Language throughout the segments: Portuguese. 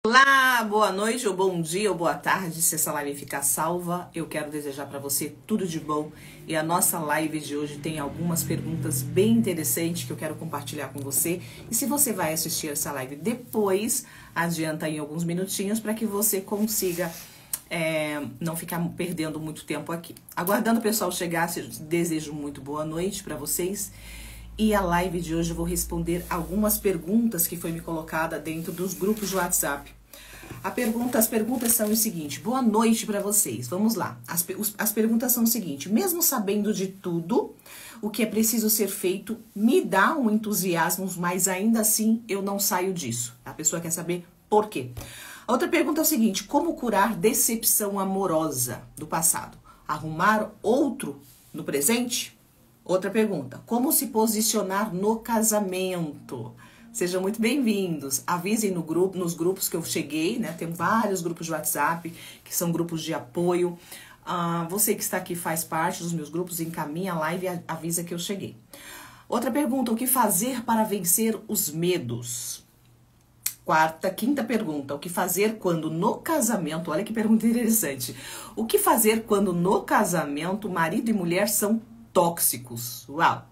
Olá, boa noite, ou bom dia, ou boa tarde. Se essa live ficar salva, eu quero desejar para você tudo de bom. E a nossa live de hoje tem algumas perguntas bem interessantes que eu quero compartilhar com você. E se você vai assistir essa live depois, adianta aí alguns minutinhos para que você consiga não ficar perdendo muito tempo aqui. Aguardando o pessoal chegar, desejo muito boa noite para vocês. E a live de hoje eu vou responder algumas perguntas que foi me colocada dentro dos grupos de WhatsApp. As perguntas são o seguinte: boa noite para vocês. Vamos lá. As perguntas são o seguinte: mesmo sabendo de tudo o que é preciso ser feito, me dá um entusiasmo, mas ainda assim eu não saio disso. A pessoa quer saber por quê. A outra pergunta é o seguinte: como curar decepção amorosa do passado? Arrumar outro no presente? Outra pergunta: como se posicionar no casamento? Sejam muito bem-vindos. Avisem nos grupos que eu cheguei, né? Tem vários grupos de WhatsApp, que são grupos de apoio. Você que está aqui faz parte dos meus grupos, encaminha a live e avisa que eu cheguei. Outra pergunta: o que fazer para vencer os medos? Quinta pergunta: o que fazer quando no casamento, olha que pergunta interessante. O que fazer quando no casamento marido e mulher são tóxicos? Uau!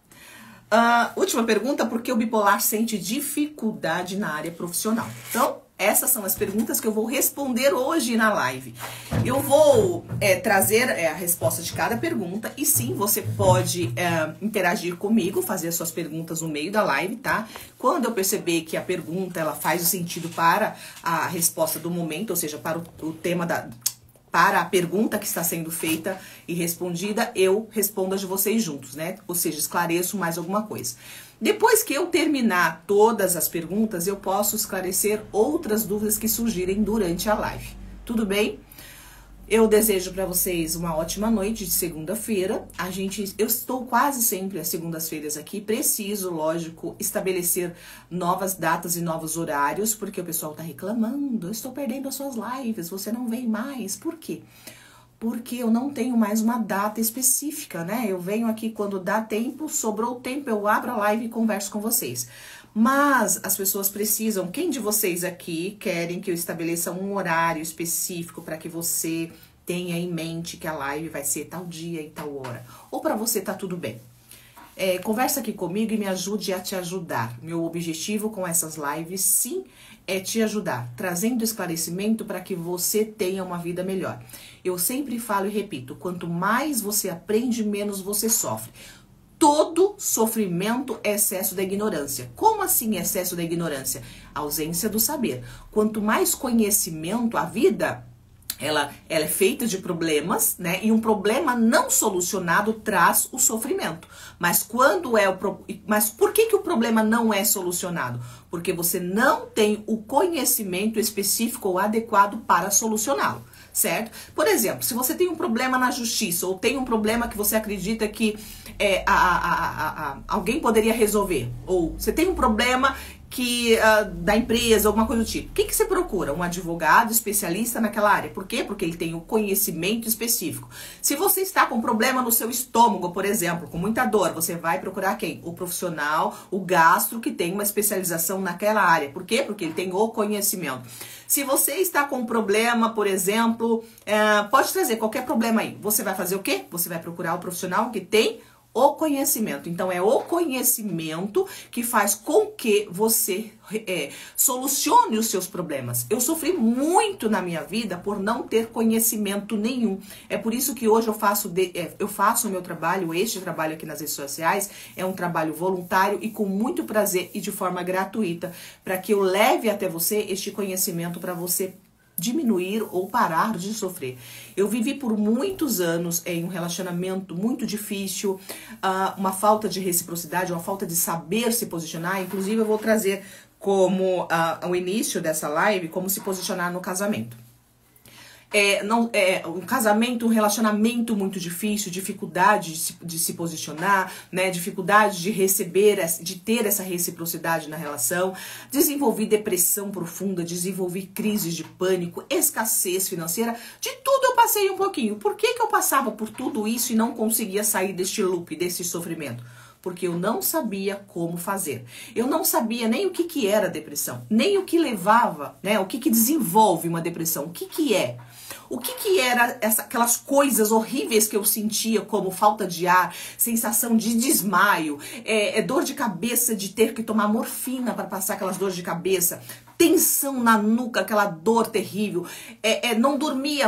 Última pergunta: por que o bipolar sente dificuldade na área profissional? Então, essas são as perguntas que eu vou responder hoje na live. Eu vou trazer a resposta de cada pergunta e sim, você pode interagir comigo, fazer as suas perguntas no meio da live, tá? Quando eu perceber que a pergunta ela faz o sentido para a resposta do momento, ou seja, para o tema para a pergunta que está sendo feita e respondida, eu respondo as de vocês juntos, né? Ou seja, esclareço mais alguma coisa. Depois que eu terminar todas as perguntas, eu posso esclarecer outras dúvidas que surgirem durante a live. Tudo bem? Eu desejo para vocês uma ótima noite de segunda-feira. Eu estou quase sempre às segundas-feiras aqui. Preciso, lógico, estabelecer novas datas e novos horários, porque o pessoal tá reclamando. Eu estou perdendo as suas lives, você não vem mais. Por quê? Porque eu não tenho mais uma data específica, né? Eu venho aqui quando dá tempo, sobrou tempo, eu abro a live e converso com vocês. Mas as pessoas precisam, quem de vocês aqui querem que eu estabeleça um horário específico para que você tenha em mente que a live vai ser tal dia e tal hora? Ou para você tá tudo bem? Conversa aqui comigo e me ajude a te ajudar. Meu objetivo com essas lives, sim, é te ajudar, trazendo esclarecimento para que você tenha uma vida melhor. Eu sempre falo e repito, quanto mais você aprende, menos você sofre. Todo sofrimento é excesso da ignorância. Como assim excesso da ignorância? Ausência do saber. Quanto mais conhecimento, a vida, ela é feita de problemas, né? E um problema não solucionado traz o sofrimento. Mas por que o problema não é solucionado? Porque você não tem o conhecimento específico ou adequado para solucioná-lo. Certo? Por exemplo, se você tem um problema na justiça ou tem um problema que você acredita que alguém poderia resolver, ou você tem um problema da empresa, alguma coisa do tipo, o que você procura? Um advogado especialista naquela área. Por quê? Porque ele tem o conhecimento específico. Se você está com um problema no seu estômago, por exemplo, com muita dor, você vai procurar quem? O profissional, o gastro, que tem uma especialização naquela área. Por quê? Porque ele tem o conhecimento. Se você está com um problema, por exemplo, pode trazer qualquer problema aí. Você vai fazer o quê? Você vai procurar o profissional que tem o conhecimento. Então, é o conhecimento que faz com que você solucione os seus problemas. Eu sofri muito na minha vida por não ter conhecimento nenhum. É por isso que hoje eu faço o meu trabalho, este trabalho aqui nas redes sociais, é um trabalho voluntário e com muito prazer e de forma gratuita, para que eu leve até você este conhecimento para você diminuir ou parar de sofrer. Eu vivi por muitos anos em um relacionamento muito difícil, uma falta de reciprocidade, uma falta de saber se posicionar. Inclusive eu vou trazer como o início dessa live, como se posicionar no casamento. Um casamento, um relacionamento muito difícil, dificuldade de se posicionar, né, dificuldade de receber, de ter essa reciprocidade na relação, desenvolvi depressão profunda, desenvolvi crises de pânico, escassez financeira, de tudo eu passei um pouquinho. Por que eu passava por tudo isso e não conseguia sair deste loop, desse sofrimento? porque eu não sabia como fazer. Eu não sabia nem o que era depressão, nem o que levava, né? O que desenvolve uma depressão, o que é. O que era aquelas coisas horríveis que eu sentia, como falta de ar, sensação de desmaio, dor de cabeça de ter que tomar morfina para passar aquelas dores de cabeça, tensão na nuca, aquela dor terrível, não dormia,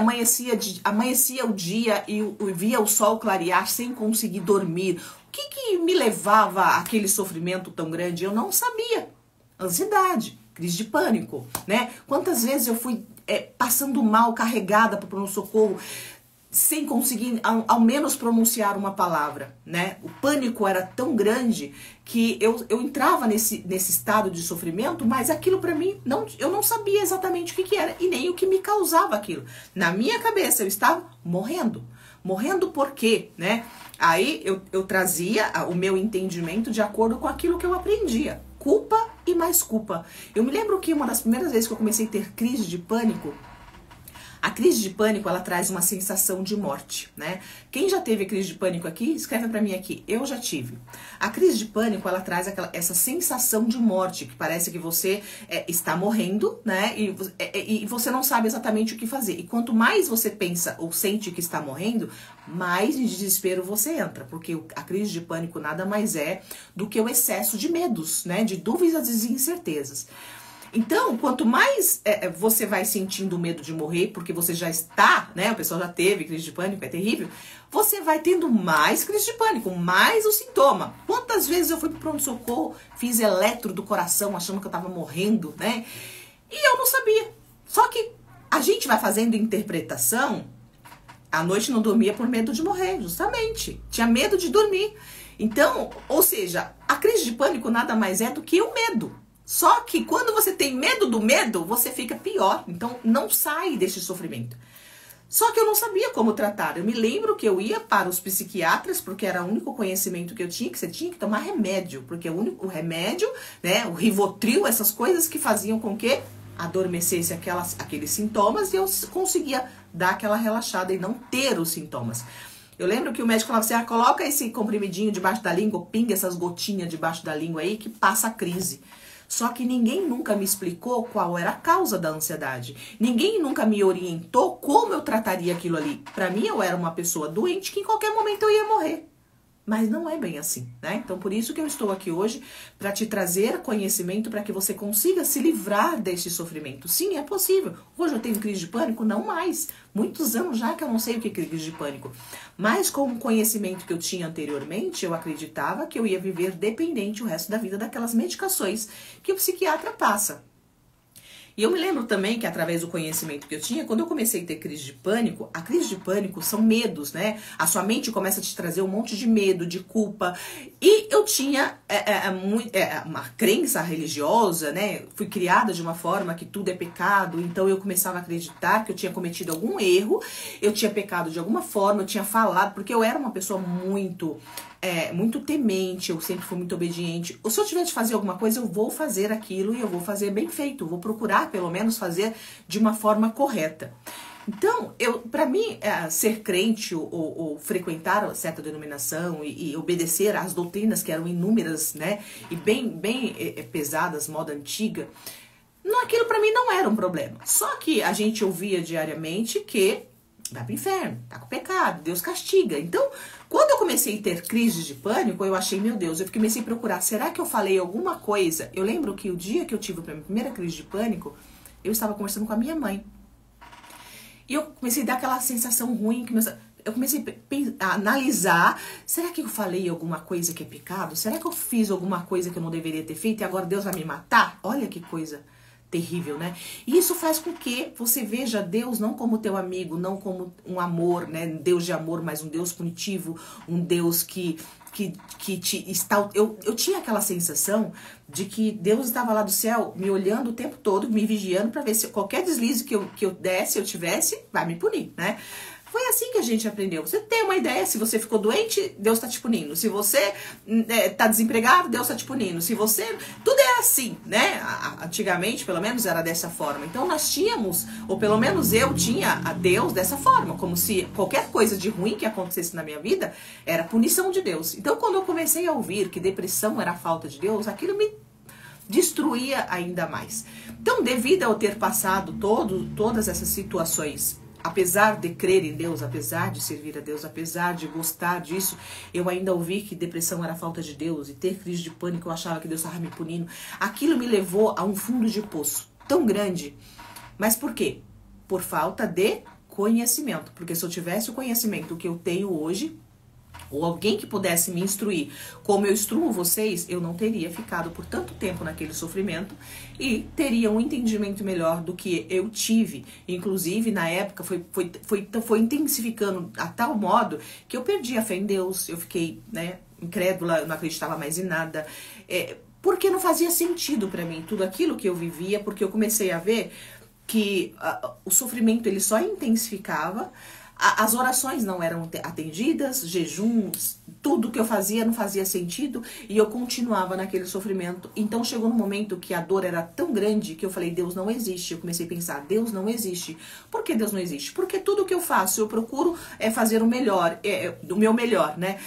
amanhecia o dia e via o sol clarear sem conseguir dormir. O que me levava àquele sofrimento tão grande? Eu não sabia. Ansiedade, crise de pânico, né? Quantas vezes eu fui passando mal, carregada para o pronto-socorro, sem conseguir ao menos pronunciar uma palavra, né? O pânico era tão grande que eu entrava nesse estado de sofrimento, mas aquilo para mim, eu não sabia exatamente o que era e nem o que me causava aquilo. Na minha cabeça eu estava morrendo. Morrendo por quê, né? Aí eu trazia o meu entendimento de acordo com aquilo que eu aprendia. Culpa e mais culpa. Eu me lembro que uma das primeiras vezes que eu comecei a ter crise de pânico, a crise de pânico, ela traz uma sensação de morte, né? Quem já teve crise de pânico aqui, escreve pra mim aqui. Eu já tive. A crise de pânico, ela traz essa sensação de morte, que parece que você está morrendo, né? E você não sabe exatamente o que fazer. E quanto mais você pensa ou sente que está morrendo, mais em desespero você entra. Porque a crise de pânico nada mais é do que o excesso de medos, né? De dúvidas e incertezas. Então, quanto mais você vai sentindo medo de morrer, porque você já está, né? O pessoal já teve crise de pânico, é terrível. Você vai tendo mais crise de pânico, mais o sintoma. Quantas vezes eu fui pro pronto-socorro, fiz eletro do coração, achando que eu tava morrendo, né? E eu não sabia. Só que a gente vai fazendo interpretação. À noite não dormia por medo de morrer, justamente. Tinha medo de dormir. Então, ou seja, a crise de pânico nada mais é do que o medo. Só que quando você tem medo do medo, você fica pior. Então, não sai desse sofrimento. Só que eu não sabia como tratar. Eu me lembro que eu ia para os psiquiatras, porque era o único conhecimento que eu tinha, que você tinha que tomar remédio. Porque o remédio, né, o Rivotril, essas coisas que faziam com que adormecesse aqueles sintomas e eu conseguia dar aquela relaxada e não ter os sintomas. Eu lembro que o médico falava assim, coloca esse comprimidinho debaixo da língua, pinga essas gotinhas debaixo da língua aí que passa a crise. Só que ninguém nunca me explicou qual era a causa da ansiedade. Ninguém nunca me orientou como eu trataria aquilo ali. Para mim, eu era uma pessoa doente que em qualquer momento eu ia morrer. Mas não é bem assim, né? Então, por isso que eu estou aqui hoje, para te trazer conhecimento para que você consiga se livrar deste sofrimento. Sim, é possível. Hoje eu tenho crise de pânico? Não mais. Muitos anos já que eu não sei o que é crise de pânico. Mas com o conhecimento que eu tinha anteriormente, eu acreditava que eu ia viver dependente o resto da vida daquelas medicações que o psiquiatra passa. E eu me lembro também que através do conhecimento que eu tinha, quando eu comecei a ter crise de pânico, a crise de pânico são medos, né? A sua mente começa a te trazer um monte de medo, de culpa. E eu tinha uma crença religiosa, né? Fui criada de uma forma que tudo é pecado, então eu começava a acreditar que eu tinha cometido algum erro, eu tinha pecado de alguma forma, eu tinha falado, porque eu era uma pessoa muito temente, eu sempre fui muito obediente. Ou se eu tiver de fazer alguma coisa, eu vou fazer aquilo e eu vou fazer bem feito. Eu vou procurar, pelo menos, fazer de uma forma correta. Então, para mim, ser crente ou frequentar certa denominação e obedecer às doutrinas que eram inúmeras, né? E bem pesadas, moda antiga, aquilo para mim não era um problema. Só que a gente ouvia diariamente que vai pro inferno, tá com pecado, Deus castiga. Então, quando eu comecei a ter crises de pânico, eu achei, meu Deus, eu comecei a procurar, será que eu falei alguma coisa? Eu lembro que o dia que eu tive a minha primeira crise de pânico, eu estava conversando com a minha mãe. E eu comecei a dar aquela sensação ruim, eu comecei a analisar, será que eu falei alguma coisa que é pecado? Será que eu fiz alguma coisa que eu não deveria ter feito e agora Deus vai me matar? Olha que coisa terrível, né? E isso faz com que você veja Deus não como teu amigo, não como um amor, né? Um Deus de amor, mas um Deus punitivo, um Deus que te está... Eu tinha aquela sensação de que Deus estava lá do céu me olhando o tempo todo, me vigiando para ver se qualquer deslize que eu desse, eu tivesse, vai me punir, né? Foi assim que a gente aprendeu. Você tem uma ideia, se você ficou doente, Deus está te punindo. Se você está desempregado, Deus está te punindo. Se você... Tudo é assim, né? Antigamente, pelo menos, era dessa forma. Então nós tínhamos, ou pelo menos eu tinha a Deus dessa forma. Como se qualquer coisa de ruim que acontecesse na minha vida era punição de Deus. Então quando eu comecei a ouvir que depressão era falta de Deus, aquilo me destruía ainda mais. Então, devido a eu ter passado todas essas situações, apesar de crer em Deus, apesar de servir a Deus, apesar de gostar disso, eu ainda ouvi que depressão era falta de Deus e ter crise de pânico, eu achava que Deus estava me punindo. Aquilo me levou a um fundo de poço tão grande. Mas por quê? Por falta de conhecimento. Porque se eu tivesse o conhecimento que eu tenho hoje, ou alguém que pudesse me instruir como eu instruo vocês, eu não teria ficado por tanto tempo naquele sofrimento e teria um entendimento melhor do que eu tive. Inclusive, na época, foi intensificando a tal modo que eu perdi a fé em Deus, eu fiquei, né, incrédula, eu não acreditava mais em nada, porque não fazia sentido para mim tudo aquilo que eu vivia, porque eu comecei a ver que o sofrimento ele só intensificava. As orações não eram atendidas, jejuns, tudo que eu fazia não fazia sentido e eu continuava naquele sofrimento. Então chegou no momento que a dor era tão grande que eu falei, Deus não existe. Eu comecei a pensar, Deus não existe. Por que Deus não existe? Porque tudo que eu faço, eu procuro fazer o melhor, do meu melhor, né?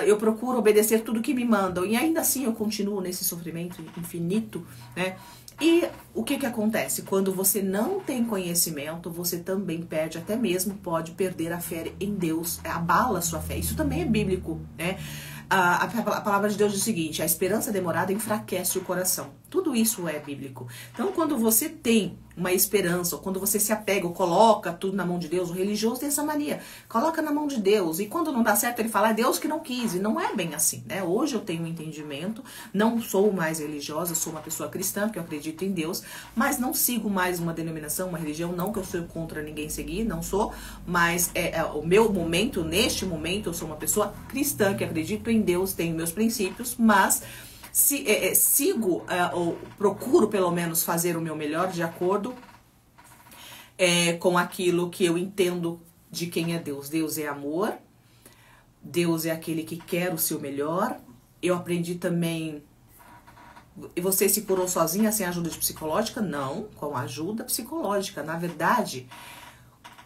Eu procuro obedecer tudo que me mandam e ainda assim eu continuo nesse sofrimento infinito, né? E o que acontece? Quando você não tem conhecimento, você também perde, até mesmo pode perder a fé em Deus, abala a sua fé. Isso também é bíblico, né? A palavra de Deus diz o seguinte, a esperança demorada enfraquece o coração. Tudo isso é bíblico. Então, quando você tem uma esperança, ou quando você se apega, ou coloca tudo na mão de Deus, o religioso tem essa mania, coloca na mão de Deus, e quando não dá certo ele fala, é Deus que não quis, e não é bem assim, né? Hoje eu tenho um entendimento, não sou mais religiosa, sou uma pessoa cristã, porque eu acredito em Deus, mas não sigo mais uma denominação, uma religião, não que eu sou contra ninguém seguir, não sou, mas o meu momento, neste momento, eu sou uma pessoa cristã, que acredito em Deus, tenho meus princípios, mas sigo ou procuro pelo menos fazer o meu melhor de acordo com aquilo que eu entendo de quem é Deus. Deus é amor, Deus é aquele que quer o seu melhor. Eu aprendi também... E você se curou sozinha sem ajuda psicológica? Não, com ajuda psicológica. Na verdade...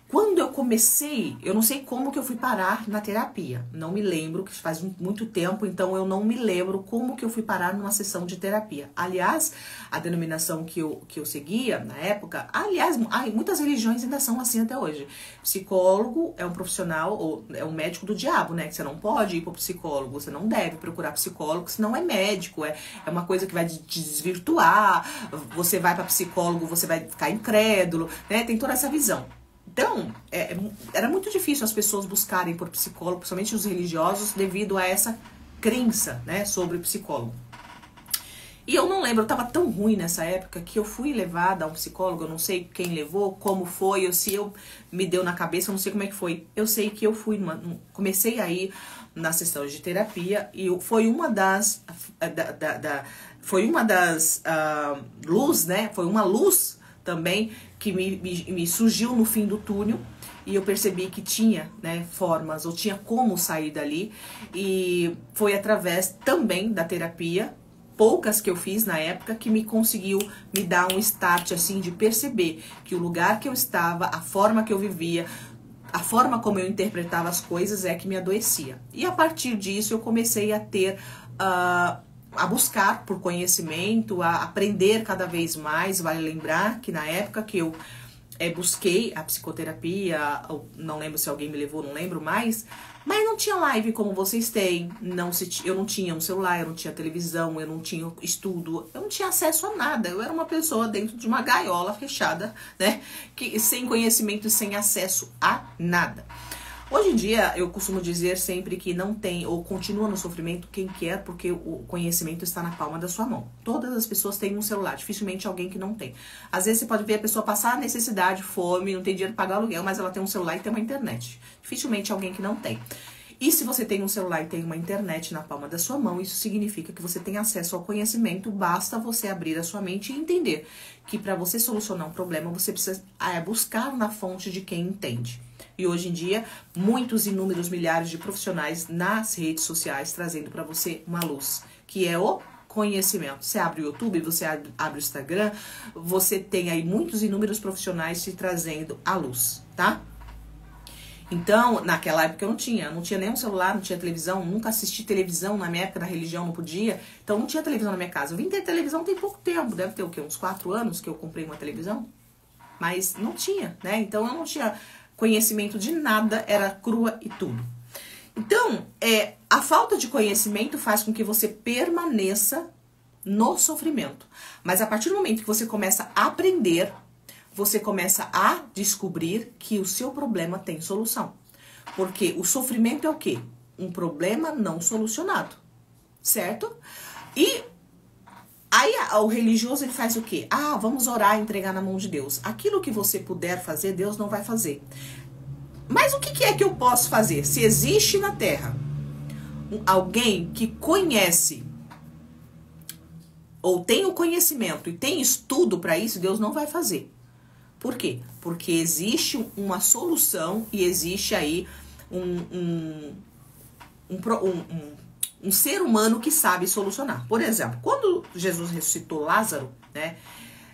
Quando eu comecei, eu não sei como que eu fui parar na terapia. Não me lembro, que faz muito tempo, então eu não me lembro como que eu fui parar numa sessão de terapia. Aliás, a denominação que eu seguia na época, aliás, muitas religiões ainda são assim até hoje. Psicólogo é um profissional, ou é um médico do diabo, né? Que você não pode ir para o psicólogo, você não deve procurar psicólogo, senão é médico, é uma coisa que vai te desvirtuar, você vai para psicólogo, você vai ficar incrédulo, né? Tem toda essa visão. Então, era muito difícil as pessoas buscarem por psicólogo, principalmente os religiosos, devido a essa crença, né, sobre o psicólogo. E eu não lembro, eu tava tão ruim nessa época que eu fui levada a um psicólogo, eu não sei quem levou, como foi, ou se eu me deu na cabeça, eu não sei como é que foi. Eu sei que eu fui, comecei a ir na sessão de terapia e foi uma das luz, né, foi uma luz também que me surgiu no fim do túnel e eu percebi que tinha, né, formas ou tinha como sair dali e foi através também da terapia, poucas que eu fiz na época, que me conseguiu me dar um start assim de perceber que o lugar que eu estava, a forma que eu vivia, a forma como eu interpretava as coisas é que me adoecia. E a partir disso eu comecei a ter... a buscar por conhecimento, a aprender cada vez mais. Vale lembrar que na época que eu busquei a psicoterapia, não lembro se alguém me levou, não lembro mais, mas não tinha live como vocês têm, eu não tinha um celular, eu não tinha televisão, eu não tinha estudo, eu não tinha acesso a nada, eu era uma pessoa dentro de uma gaiola fechada, né, sem conhecimento e sem acesso a nada. Hoje em dia, eu costumo dizer sempre que não tem ou continua no sofrimento quem quer, porque o conhecimento está na palma da sua mão. Todas as pessoas têm um celular, dificilmente alguém que não tem. Às vezes você pode ver a pessoa passar necessidade, fome, não tem dinheiro para pagar aluguel, mas ela tem um celular e tem uma internet. Dificilmente alguém que não tem. E se você tem um celular e tem uma internet na palma da sua mão, isso significa que você tem acesso ao conhecimento, basta você abrir a sua mente e entender que para você solucionar um problema, você precisa buscar na fonte de quem entende. E hoje em dia, muitos, inúmeros, milhares de profissionais nas redes sociais trazendo para você uma luz, que é o conhecimento. Você abre o YouTube, você abre o Instagram, você tem aí muitos, inúmeros profissionais te trazendo a luz, tá? Então, naquela época eu não tinha nenhum celular, não tinha televisão, nunca assisti televisão, na minha época da religião não podia, então não tinha televisão na minha casa. Eu vim ter televisão tem pouco tempo, deve ter o quê? Uns 4 anos que eu comprei uma televisão, mas não tinha, né? Então eu não tinha conhecimento de nada, era crua e tudo. Então, a falta de conhecimento faz com que você permaneça no sofrimento. Mas a partir do momento que você começa a aprender, você começa a descobrir que o seu problema tem solução. Porque o sofrimento é o quê? Um problema não solucionado, certo? E aí o religioso ele faz o quê? Ah, vamos orar e entregar na mão de Deus. Aquilo que você puder fazer, Deus não vai fazer. Mas o que é que eu posso fazer? Se existe na Terra alguém que conhece ou tem o conhecimento e tem estudo para isso, Deus não vai fazer. Por quê? Porque existe uma solução e existe aí um ser humano que sabe solucionar. Por exemplo, quando Jesus ressuscitou Lázaro, né?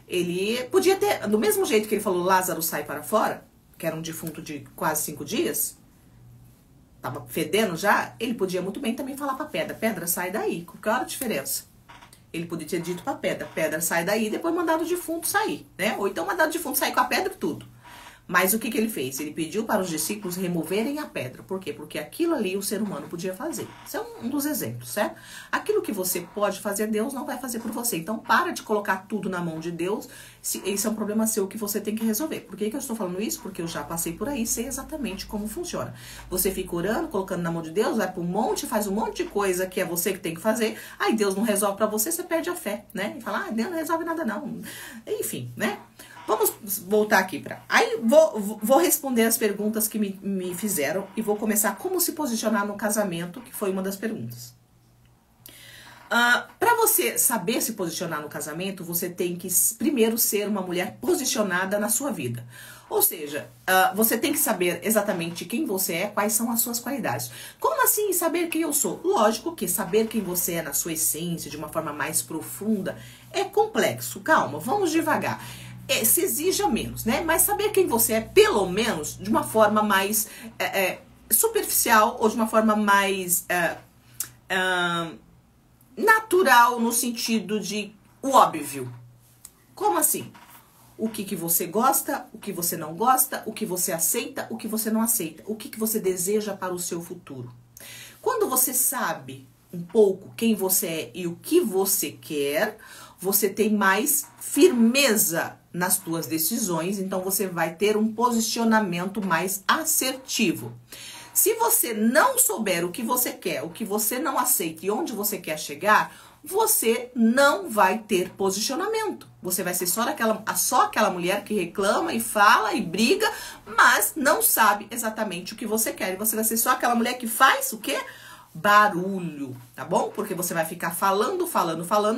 Ele podia ter, do mesmo jeito que ele falou, Lázaro sai para fora, que era um defunto de quase 5 dias, tava fedendo já, ele podia muito bem também falar para pedra, pedra sai daí, qual era a diferença? Ele podia ter dito pra pedra, pedra sai daí, e depois mandado o defunto sair, né? Ou então mandado o defunto sair com a pedra e tudo. Mas o que ele fez? Ele pediu para os discípulos removerem a pedra. Por quê? Porque aquilo ali o ser humano podia fazer. Isso é um dos exemplos, certo? Aquilo que você pode fazer, Deus não vai fazer por você. Então, para de colocar tudo na mão de Deus. Esse é um problema seu que você tem que resolver. Por que eu estou falando isso? Porque eu já passei por aí, sei exatamente como funciona. Você fica orando, colocando na mão de Deus, vai para um monte, faz um monte de coisa que é você que tem que fazer. Aí Deus não resolve para você, você perde a fé, né? E fala, Deus não resolve nada não. Enfim, né? Vamos voltar aqui para... Aí vou responder as perguntas que me fizeram e vou começar como se posicionar no casamento, que foi uma das perguntas. Para você saber se posicionar no casamento, você tem que primeiro ser uma mulher posicionada na sua vida. Ou seja, você tem que saber exatamente quem você é, quais são as suas qualidades. Como assim saber quem eu sou? Lógico que saber quem você é na sua essência, de uma forma mais profunda, é complexo. Calma, vamos devagar. Se exija menos, né? Mas saber quem você é, pelo menos, de uma forma mais superficial ou de uma forma mais natural, no sentido de o óbvio. Como assim? O que você gosta, o que você não gosta, o que você aceita, o que você não aceita, o que você deseja para o seu futuro. Quando você sabe um pouco quem você é e o que você quer, você tem mais firmeza nas suas decisões, então você vai ter um posicionamento mais assertivo. Se você não souber o que você quer, o que você não aceita e onde você quer chegar, você não vai ter posicionamento. Você vai ser só aquela mulher que reclama e fala e briga, mas não sabe exatamente o que você quer. E você vai ser só aquela mulher que faz o quê? Barulho, tá bom? Porque você vai ficar falando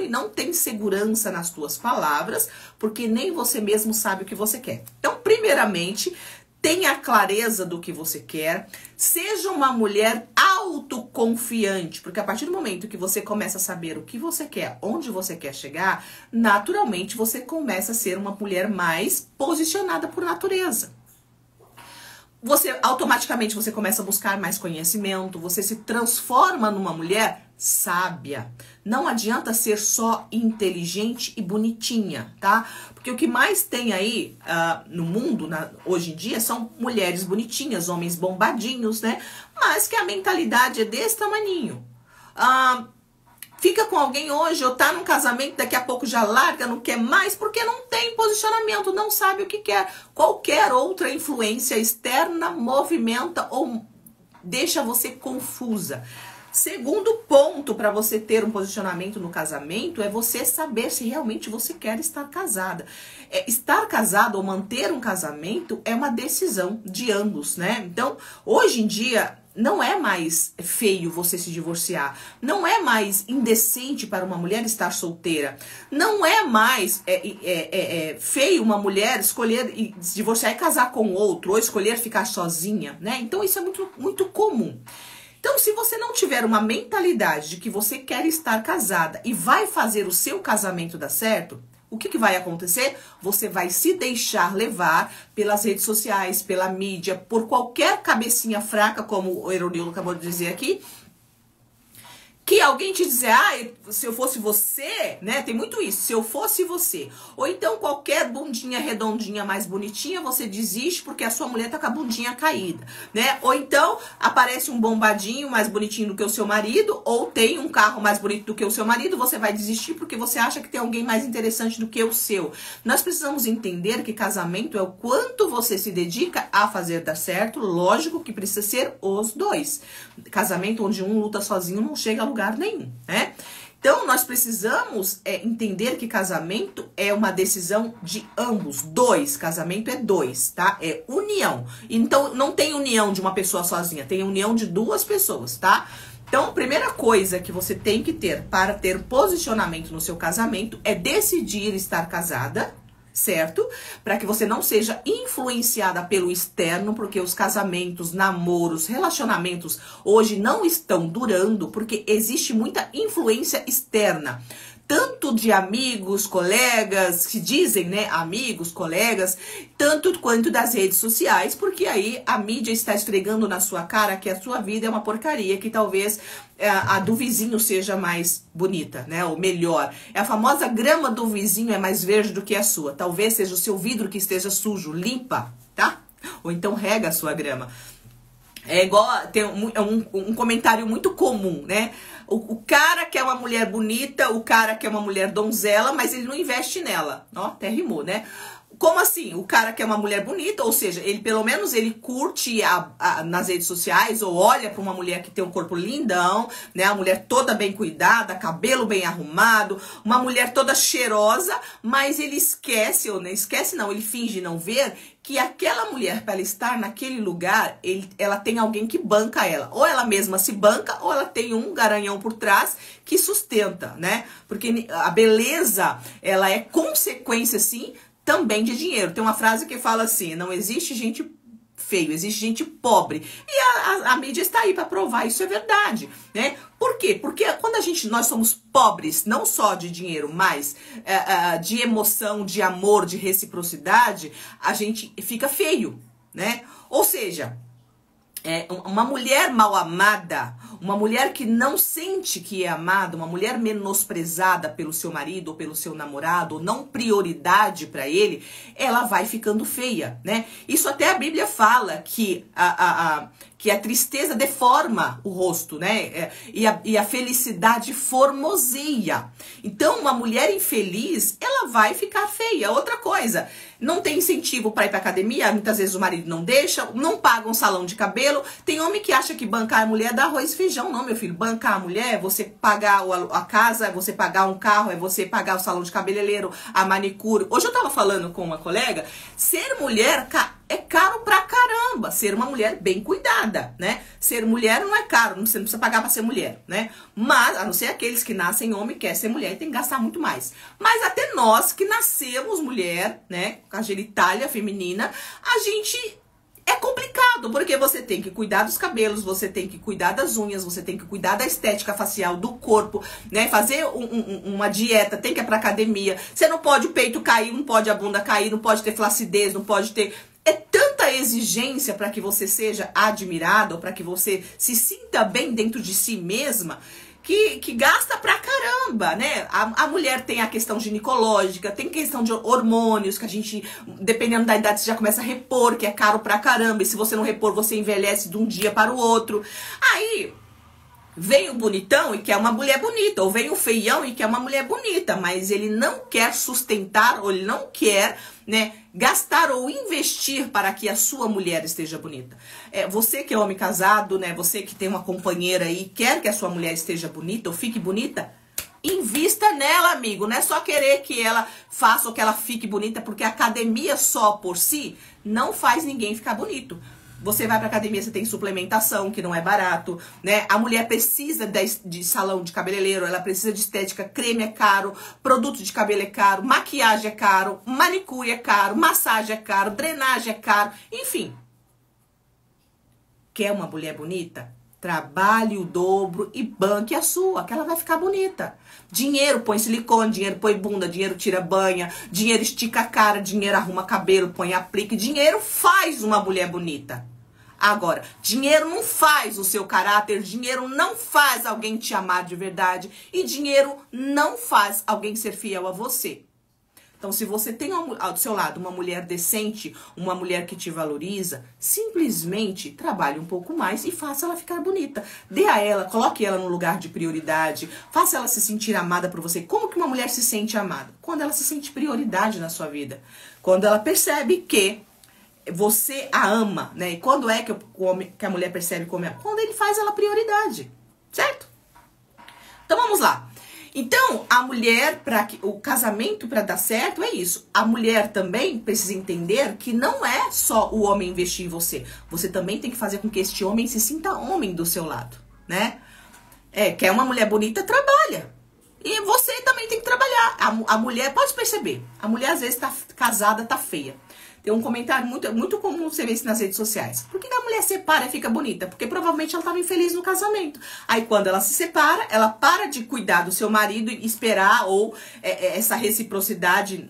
e não tem segurança nas suas palavras, porque nem você mesmo sabe o que você quer. Então, primeiramente, tenha clareza do que você quer, seja uma mulher autoconfiante, porque a partir do momento que você começa a saber o que você quer, onde você quer chegar, naturalmente você começa a ser uma mulher mais posicionada por natureza. Automaticamente você começa a buscar mais conhecimento, você se transforma numa mulher sábia. Não adianta ser só inteligente e bonitinha, tá? Porque o que mais tem aí no mundo, hoje em dia, são mulheres bonitinhas, homens bombadinhos, né? Mas que a mentalidade é desse tamaninho. Fica com alguém hoje ou tá num casamento, daqui a pouco já larga, não quer mais, porque não tem posicionamento, não sabe o que quer. Qualquer outra influência externa movimenta ou deixa você confusa. Segundo ponto para você ter um posicionamento no casamento é você saber se realmente você quer estar casada. Estar casado ou manter um casamento é uma decisão de ambos, né? Então, hoje em dia, não é mais feio você se divorciar. Não é mais indecente para uma mulher estar solteira. Não é mais feio uma mulher escolher se divorciar e casar com outro, ou escolher ficar sozinha, né? Então isso é muito, muito comum. Então, se você não tiver uma mentalidade de que você quer estar casada e vai fazer o seu casamento dar certo, o que vai acontecer? Você vai se deixar levar pelas redes sociais, pela mídia, por qualquer cabecinha fraca, como o Herodilo acabou de dizer aqui, que alguém te dizer, se eu fosse você, né? Tem muito isso, se eu fosse você. Ou então qualquer bundinha redondinha mais bonitinha, você desiste porque a sua mulher tá com a bundinha caída, né? Ou então aparece um bombadinho mais bonitinho do que o seu marido, ou tem um carro mais bonito do que o seu marido, você vai desistir porque você acha que tem alguém mais interessante do que o seu. Nós precisamos entender que casamento é o quanto você se dedica a fazer dar certo, lógico que precisa ser os dois. Casamento onde um luta sozinho não chega a lugar nenhum, né? Então, nós precisamos entender que casamento é uma decisão de ambos, dois. Casamento é dois, tá? É união. Então, não tem união de uma pessoa sozinha, tem união de duas pessoas, tá? Então, a primeira coisa que você tem que ter para ter posicionamento no seu casamento é decidir estar casada, certo? Para que você não seja influenciada pelo externo, porque os casamentos, namoros, relacionamentos hoje não estão durando, porque existe muita influência externa. Tanto de amigos, colegas, que dizem, né, amigos, colegas, tanto quanto das redes sociais, porque aí a mídia está esfregando na sua cara que a sua vida é uma porcaria, que talvez a do vizinho seja mais bonita, né, ou melhor. É a famosa grama do vizinho é mais verde do que a sua. Talvez seja o seu vidro que esteja sujo, limpa, tá? Ou então rega a sua grama. É igual, tem um comentário muito comum, né? O cara quer uma mulher bonita, o cara quer uma mulher donzela, mas ele não investe nela. Ó, até rimou, né? Como assim? O cara quer uma mulher bonita, ou seja, ele pelo menos ele curte nas redes sociais ou olha para uma mulher que tem um corpo lindão, né? A mulher toda bem cuidada, cabelo bem arrumado, uma mulher toda cheirosa, mas ele esquece, ou não esquece não, ele finge não ver que aquela mulher, para ela estar naquele lugar, ela tem alguém que banca ela. Ou ela mesma se banca, ou ela tem um garanhão por trás que sustenta, né? Porque a beleza, ela é consequência, sim, também de dinheiro. Tem uma frase que fala assim, não existe gente feio, existe gente pobre. E a mídia está aí para provar, isso é verdade, né? Por quê? Porque quando nós somos pobres, não só de dinheiro, mas de emoção, de amor, de reciprocidade, a gente fica feio, né? Ou seja, uma mulher mal amada, uma mulher que não sente que é amada, uma mulher menosprezada pelo seu marido ou pelo seu namorado, ou não prioridade para ele, ela vai ficando feia, né? Isso até a Bíblia fala que a tristeza deforma o rosto, né? E a felicidade formoseia. Então, uma mulher infeliz, ela vai ficar feia. Outra coisa, não tem incentivo para ir para academia, muitas vezes o marido não deixa, não paga um salão de cabelo. Tem homem que acha que bancar a mulher dá arroz e feijão. Não, meu filho, bancar a mulher é você pagar a casa, é você pagar um carro, é você pagar o salão de cabeleireiro, a manicure. Hoje eu tava falando com uma colega, ser mulher é caro pra caramba, ser uma mulher bem cuidada, né? Ser mulher não é caro, você não precisa pagar pra ser mulher, né? Mas, a não ser aqueles que nascem homem e querem ser mulher, tem que gastar muito mais. Mas até nós que nascemos mulher, né, com a genitália feminina, a gente... É complicado, porque você tem que cuidar dos cabelos, você tem que cuidar das unhas, você tem que cuidar da estética facial, do corpo, né? Fazer uma dieta, tem que ir pra academia. Você não pode o peito cair, não pode a bunda cair, não pode ter flacidez, não pode ter... É tanta exigência para que você seja admirada, ou para que você se sinta bem dentro de si mesma, que gasta pra caramba, né? A mulher tem a questão ginecológica, tem questão de hormônios, que a gente, dependendo da idade, você já começa a repor, que é caro pra caramba. E se você não repor, você envelhece de um dia para o outro. Aí... vem o bonitão e quer uma mulher bonita, ou vem o feião e quer uma mulher bonita, mas ele não quer sustentar, ou ele não quer, né, gastar ou investir para que a sua mulher esteja bonita. Você que é homem casado, né, você que tem uma companheira aí, quer que a sua mulher esteja bonita ou fique bonita, invista nela, amigo. Não é só querer que ela faça ou que ela fique bonita, porque a academia só por si não faz ninguém ficar bonito. Você vai pra academia, você tem suplementação, que não é barato, né? A mulher precisa de salão de cabeleireiro, ela precisa de estética, creme é caro, produto de cabelo é caro, maquiagem é caro, manicure é caro, massagem é caro, drenagem é caro, enfim. Quer uma mulher bonita? Trabalhe o dobro e banque a sua, que ela vai ficar bonita. Dinheiro põe silicone, dinheiro põe bunda, dinheiro tira banha, dinheiro estica a cara, dinheiro arruma cabelo, põe aplique. Dinheiro faz uma mulher bonita. Agora, dinheiro não faz o seu caráter, dinheiro não faz alguém te amar de verdade e dinheiro não faz alguém ser fiel a você. Então, se você tem ao seu lado uma mulher decente, uma mulher que te valoriza, simplesmente trabalhe um pouco mais e faça ela ficar bonita. Dê a ela, coloque ela no lugar de prioridade, faça ela se sentir amada por você. Como que uma mulher se sente amada? Quando ela se sente prioridade na sua vida. Quando ela percebe que você a ama, né? E quando é que a mulher percebe como é? Quando ele faz ela prioridade, certo? Então, vamos lá. Então, a mulher, o casamento para dar certo é isso. A mulher também precisa entender que não é só o homem investir em você. Você também tem que fazer com que este homem se sinta homem do seu lado, né? Quer uma mulher bonita, trabalha. E você também tem que trabalhar. A mulher, pode perceber, a mulher às vezes tá casada, tá feia. Tem um comentário muito comum você ver isso nas redes sociais. Por que a mulher separa e fica bonita? Porque provavelmente ela estava infeliz no casamento. Aí quando ela se separa, ela para de cuidar do seu marido e esperar, ou essa reciprocidade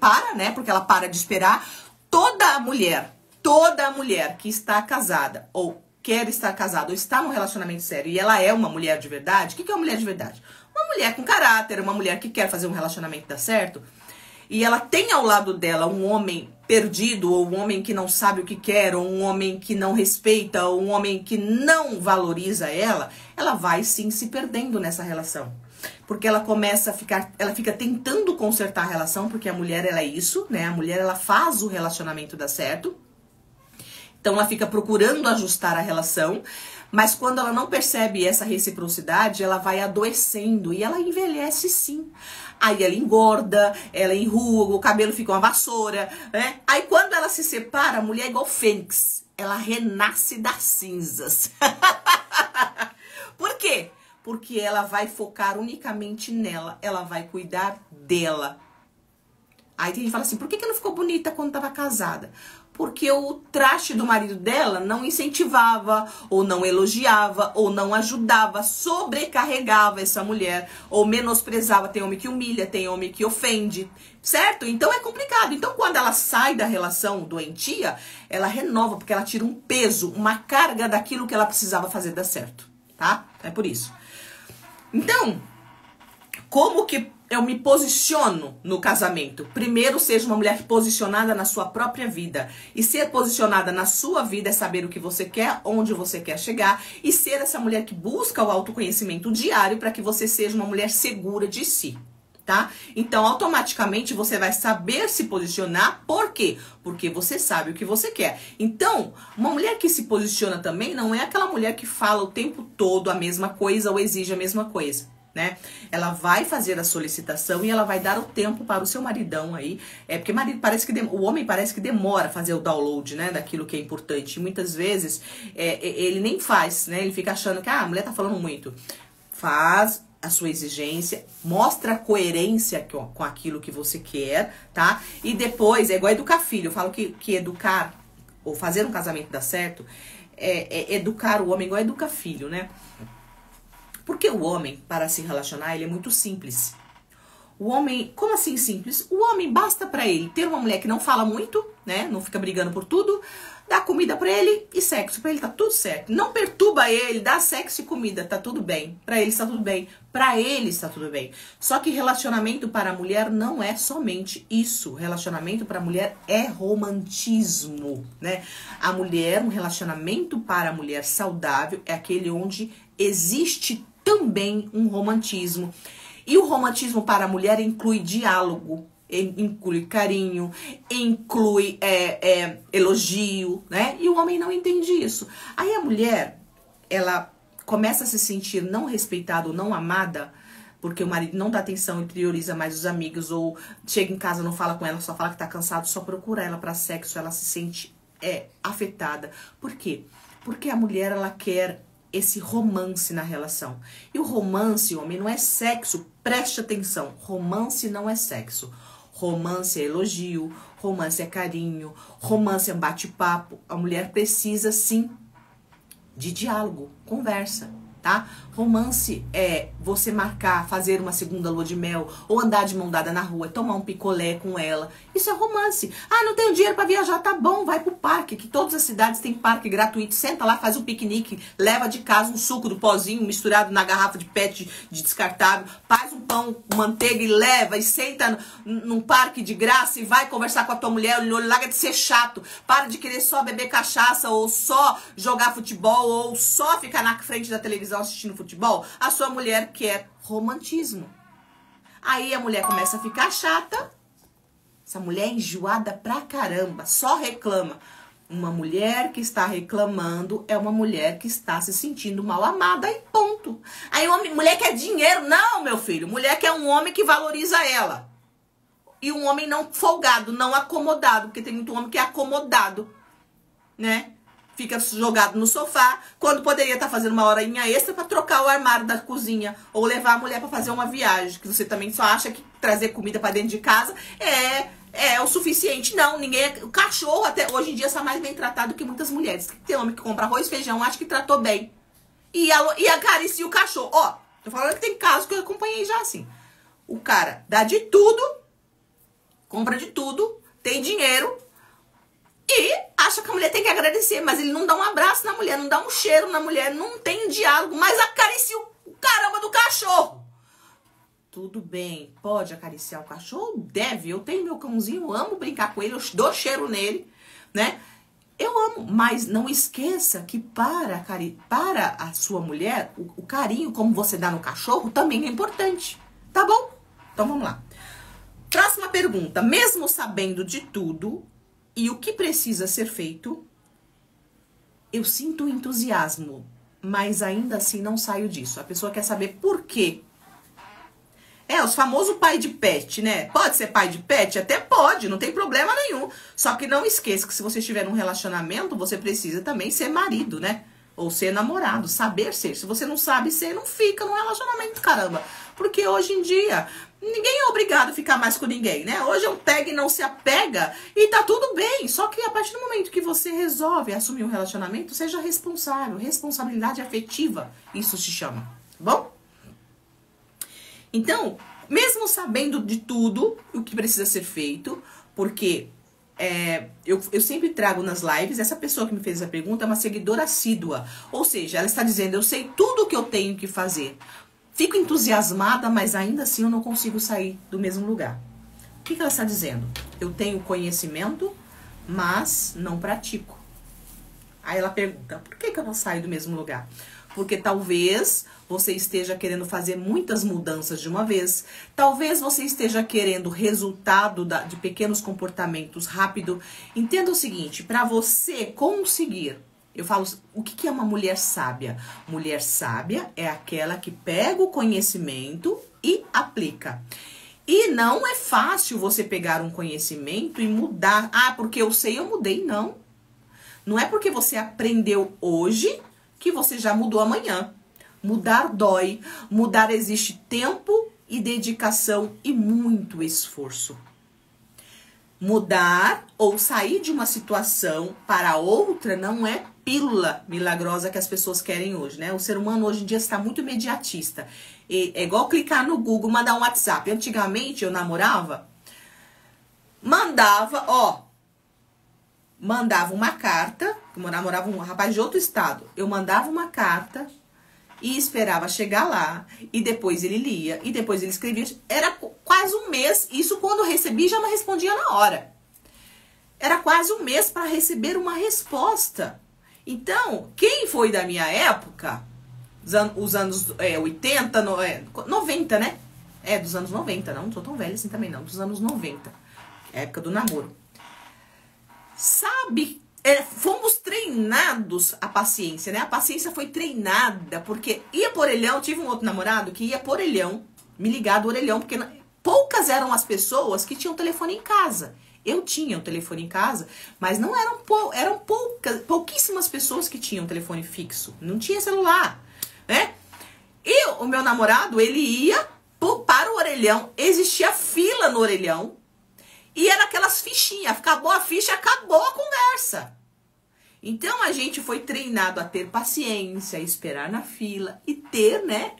para, né? Porque ela para de esperar. Toda mulher que está casada, ou quer estar casada, ou está num relacionamento sério, e ela é uma mulher de verdade, o que é uma mulher de verdade? Uma mulher com caráter, uma mulher que quer fazer um relacionamento dar certo, e ela tem ao lado dela um homem perdido, ou um homem que não sabe o que quer, ou um homem que não respeita, ou um homem que não valoriza ela vai sim se perdendo nessa relação. Porque ela começa a ela fica tentando consertar a relação, porque a mulher, ela é isso, né? A mulher, ela faz o relacionamento dar certo. Então, ela fica procurando ajustar a relação, mas quando ela não percebe essa reciprocidade, ela vai adoecendo e ela envelhece sim. Aí ela engorda, ela enruga, o cabelo fica uma vassoura, né? Aí quando ela se separa, a mulher é igual fênix, ela renasce das cinzas. Por quê? Porque ela vai focar unicamente nela, ela vai cuidar dela. Aí tem gente que fala assim, por que não ficou bonita quando estava casada? Porque o traste do marido dela não incentivava, ou não elogiava, ou não ajudava, sobrecarregava essa mulher, ou menosprezava. Tem homem que humilha, tem homem que ofende, certo? Então é complicado. Então quando ela sai da relação doentia, ela renova, porque ela tira um peso, uma carga daquilo que ela precisava fazer dar certo, tá? É por isso. Então, como que eu me posiciono no casamento? Primeiro, seja uma mulher posicionada na sua própria vida. E ser posicionada na sua vida é saber o que você quer, onde você quer chegar. E ser essa mulher que busca o autoconhecimento diário para que você seja uma mulher segura de si, tá? Então, automaticamente, você vai saber se posicionar. Por quê? Porque você sabe o que você quer. Então, uma mulher que se posiciona também não é aquela mulher que fala o tempo todo a mesma coisa ou exige a mesma coisa, né? Ela vai fazer a solicitação e ela vai dar o tempo para o seu maridão aí. Porque o homem parece que demora a fazer o download, né, daquilo que é importante. E muitas vezes ele nem faz, né? Ele fica achando que a mulher tá falando muito. Faz a sua exigência, mostra a coerência com aquilo que você quer, tá? E depois, é igual educar filho. Eu falo que educar, ou fazer um casamento dar certo, educar o homem igual educar filho, né? Porque o homem, para se relacionar, ele é muito simples. O homem, como assim simples? O homem basta para ele ter uma mulher que não fala muito, né? Não fica brigando por tudo, dá comida para ele e sexo. Para ele tá tudo certo. Não perturba ele, dá sexo e comida, tá tudo bem. Para ele está tudo bem. Para ele está tudo bem. Só que relacionamento para a mulher não é somente isso. Relacionamento para a mulher é romantismo, né? A mulher, um relacionamento para a mulher saudável é aquele onde existe também um romantismo. E o romantismo para a mulher inclui diálogo, inclui carinho, inclui elogio, né? E o homem não entende isso. Aí a mulher, ela começa a se sentir não respeitada ou não amada, porque o marido não dá atenção e prioriza mais os amigos, ou chega em casa, não fala com ela, só fala que tá cansado, só procura ela para sexo, ela se sente é afetada. Por quê? Porque a mulher, ela quer esse romance na relação. E o romance, homem, não é sexo. Preste atenção. Romance não é sexo. Romance é elogio, romance é carinho, romance é bate-papo. A mulher precisa, sim, de diálogo, conversa, tá? Romance é você marcar, fazer uma segunda lua de mel, ou andar de mão dada na rua, tomar um picolé com ela. Isso é romance. Ah, não tenho dinheiro pra viajar, tá bom, vai pro parque, que todas as cidades têm parque gratuito. Senta lá, faz um piquenique, leva de casa um suco do pozinho misturado na garrafa de PET de descartável, faz um pão com manteiga e leva, e senta num parque de graça e vai conversar com a tua mulher, larga de ser chato, para de querer só beber cachaça, ou só jogar futebol, ou só ficar na frente da televisão assistindo futebol. A sua mulher quer romantismo. Aí a mulher começa a ficar chata. Essa mulher é enjoada pra caramba, só reclama. Uma mulher que está reclamando é uma mulher que está se sentindo mal amada e ponto. Aí mulher quer dinheiro. Não, meu filho. Mulher quer um homem que valoriza ela. E um homem não folgado, não acomodado. Porque tem muito homem que é acomodado, né? Fica jogado no sofá, quando poderia estar fazendo uma horinha extra para trocar o armário da cozinha, ou levar a mulher para fazer uma viagem, que você também só acha que trazer comida para dentro de casa é o suficiente. Não, ninguém, o cachorro até hoje em dia está mais bem tratado que muitas mulheres. Tem homem que compra arroz e feijão, acha que tratou bem, e acaricia o cachorro. Ó, tô falando que tem casos que eu acompanhei já assim. O cara dá de tudo, compra de tudo, tem dinheiro, e acha que a mulher tem que agradecer, mas ele não dá um abraço na mulher, não dá um cheiro na mulher, não tem diálogo, mas acaricia o caramba do cachorro. Tudo bem, pode acariciar o cachorro? Deve, eu tenho meu cãozinho, eu amo brincar com ele, eu dou cheiro nele, né? Eu amo, mas não esqueça que para a sua mulher, o carinho como você dá no cachorro também é importante, tá bom? Então vamos lá. Próxima pergunta, mesmo sabendo de tudo e o que precisa ser feito, eu sinto entusiasmo, mas ainda assim não saio disso. A pessoa quer saber por quê. Os famosos pai de pet, né? Pode ser pai de pet? Até pode, não tem problema nenhum. Só que não esqueça que se você estiver num relacionamento, você precisa também ser marido, né? Ou ser namorado, saber ser. Se você não sabe ser, não fica num relacionamento, caramba. Porque hoje em dia, ninguém é obrigado a ficar mais com ninguém, né? Hoje é um pega e não se apega e tá tudo bem. Só que a partir do momento que você resolve assumir um relacionamento, seja responsável. Responsabilidade afetiva, isso se chama, tá bom? Então, mesmo sabendo de tudo o que precisa ser feito, porque eu sempre trago nas lives, essa pessoa que me fez essa pergunta é uma seguidora assídua. Ou seja, ela está dizendo, eu sei tudo o que eu tenho que fazer. Fico entusiasmada, mas ainda assim eu não consigo sair do mesmo lugar. O que ela está dizendo? Eu tenho conhecimento, mas não pratico. Aí ela pergunta, por que eu não saio do mesmo lugar? Porque talvez você esteja querendo fazer muitas mudanças de uma vez. Talvez você esteja querendo resultado de pequenos comportamentos rápido. Entenda o seguinte, para você conseguir, eu falo, o que é uma mulher sábia? Mulher sábia é aquela que pega o conhecimento e aplica. E não é fácil você pegar um conhecimento e mudar. Ah, porque eu sei, eu mudei. Não. Não é porque você aprendeu hoje que você já mudou amanhã. Mudar dói, mudar exige tempo e dedicação e muito esforço. Mudar ou sair de uma situação para outra não é pílula milagrosa que as pessoas querem hoje, né? O ser humano hoje em dia está muito imediatista. É igual clicar no Google, mandar um WhatsApp. Antigamente eu namorava, mandava uma carta, eu namorava um rapaz de outro estado, eu mandava uma carta e esperava chegar lá, e depois ele lia, e depois ele escrevia, era quase um mês, isso quando eu recebi já não respondia na hora, era quase um mês para receber uma resposta. Então, quem foi da minha época, os anos 80, 90, né? Dos anos 90, não sou tão velha assim também não, dos anos 90, época do namoro. Sabe, fomos treinados a paciência, né? A paciência foi treinada, porque ia por orelhão, tive um outro namorado que ia por orelhão, me ligar do orelhão, porque poucas eram as pessoas que tinham telefone em casa. Eu tinha o telefone em casa, mas não eram, pouquíssimas pessoas que tinham telefone fixo. Não tinha celular, né? E o meu namorado, ele ia para o orelhão, existia fila no orelhão, e era aquelas fichinhas, acabou a ficha, acabou a conversa. Então a gente foi treinado a ter paciência, a esperar na fila e ter, né,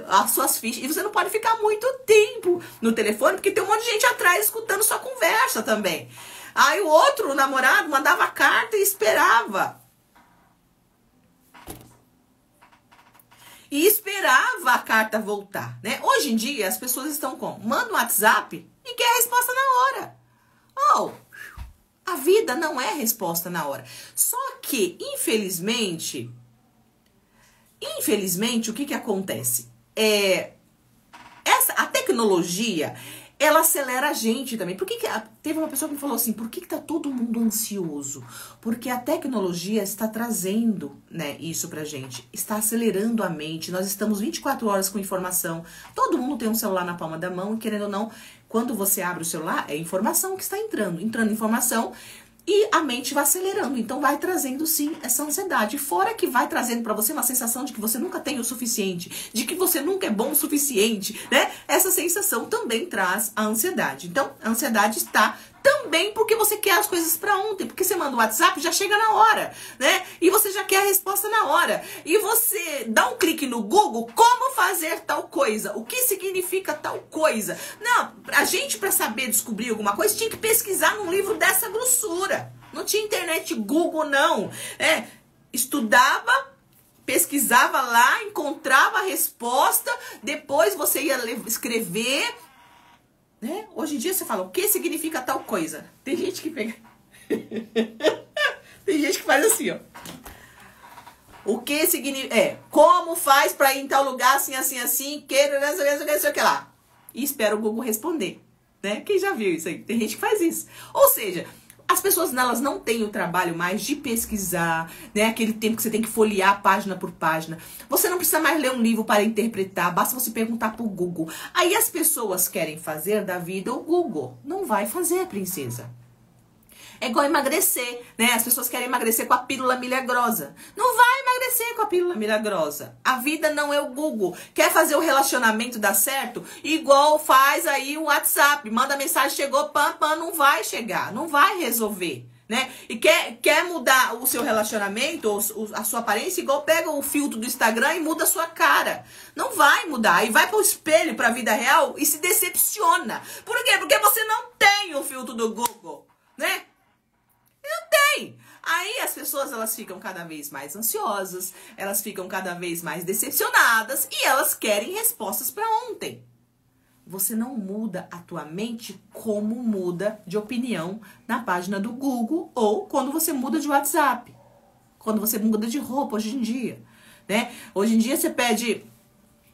as suas fichas. E você não pode ficar muito tempo no telefone, porque tem um monte de gente atrás escutando sua conversa também. Aí o outro, o namorado, mandava carta e esperava. E esperava a carta voltar, né? Hoje em dia, as pessoas estão com... Manda um WhatsApp e quer a resposta na hora. Oh, a vida não é resposta na hora. Só que, infelizmente, o que acontece? A tecnologia, ela acelera a gente também. Teve uma pessoa que me falou assim, por que tá todo mundo ansioso? Porque a tecnologia está trazendo, né, isso pra gente. Está acelerando a mente. Nós estamos 24 horas com informação. Todo mundo tem um celular na palma da mão e, querendo ou não, quando você abre o celular, é informação que está entrando. Entrando informação e a mente vai acelerando. Então vai trazendo, sim, essa ansiedade. Fora que vai trazendo pra você uma sensação de que você nunca tem o suficiente, de que você nunca é bom o suficiente, né? Essa sensação também traz a ansiedade. Então, a ansiedade está também porque você quer as coisas pra ontem. Porque você manda o WhatsApp, já chega na hora, né? E você já quer a resposta na hora. E você dá um clique no Google, como fazer tal coisa? O que significa tal coisa? Não, a gente, pra saber descobrir alguma coisa, tinha que pesquisar num livro dessa grossura. Não tinha internet Google, não. Estudava, pesquisava lá, encontrava a resposta, depois você ia escrever, né? Hoje em dia você fala, o que significa tal coisa? Tem gente que pega... Tem gente que faz assim, ó. O que significa... como faz pra ir em tal lugar, assim, assim, assim, não sei o que lá. E espera o Google responder, né? Quem já viu isso aí? Tem gente que faz isso. Ou seja... As pessoas, elas não têm o trabalho mais de pesquisar, né? Aquele tempo que você tem que folhear página por página. Você não precisa mais ler um livro para interpretar, basta você perguntar pro Google. Aí as pessoas querem fazer da vida o Google. Não vai fazer, princesa. É igual emagrecer, né? As pessoas querem emagrecer com a pílula milagrosa. Não vai emagrecer com a pílula milagrosa. A vida não é o Google. Quer fazer o relacionamento dar certo? Igual faz aí o WhatsApp. Manda mensagem, chegou, pam, pam, não vai chegar. Não vai resolver, né? E quer mudar o seu relacionamento, ou a sua aparência, igual pega o filtro do Instagram e muda a sua cara. Não vai mudar. E vai pro espelho, pra vida real e se decepciona. Por quê? Porque você não tem o filtro do Google, né? Não tem. Aí as pessoas, elas ficam cada vez mais ansiosas, elas ficam cada vez mais decepcionadas e elas querem respostas para ontem. Você não muda a tua mente como muda de opinião na página do Google ou quando você muda de WhatsApp, quando você muda de roupa hoje em dia, né? Hoje em dia você pede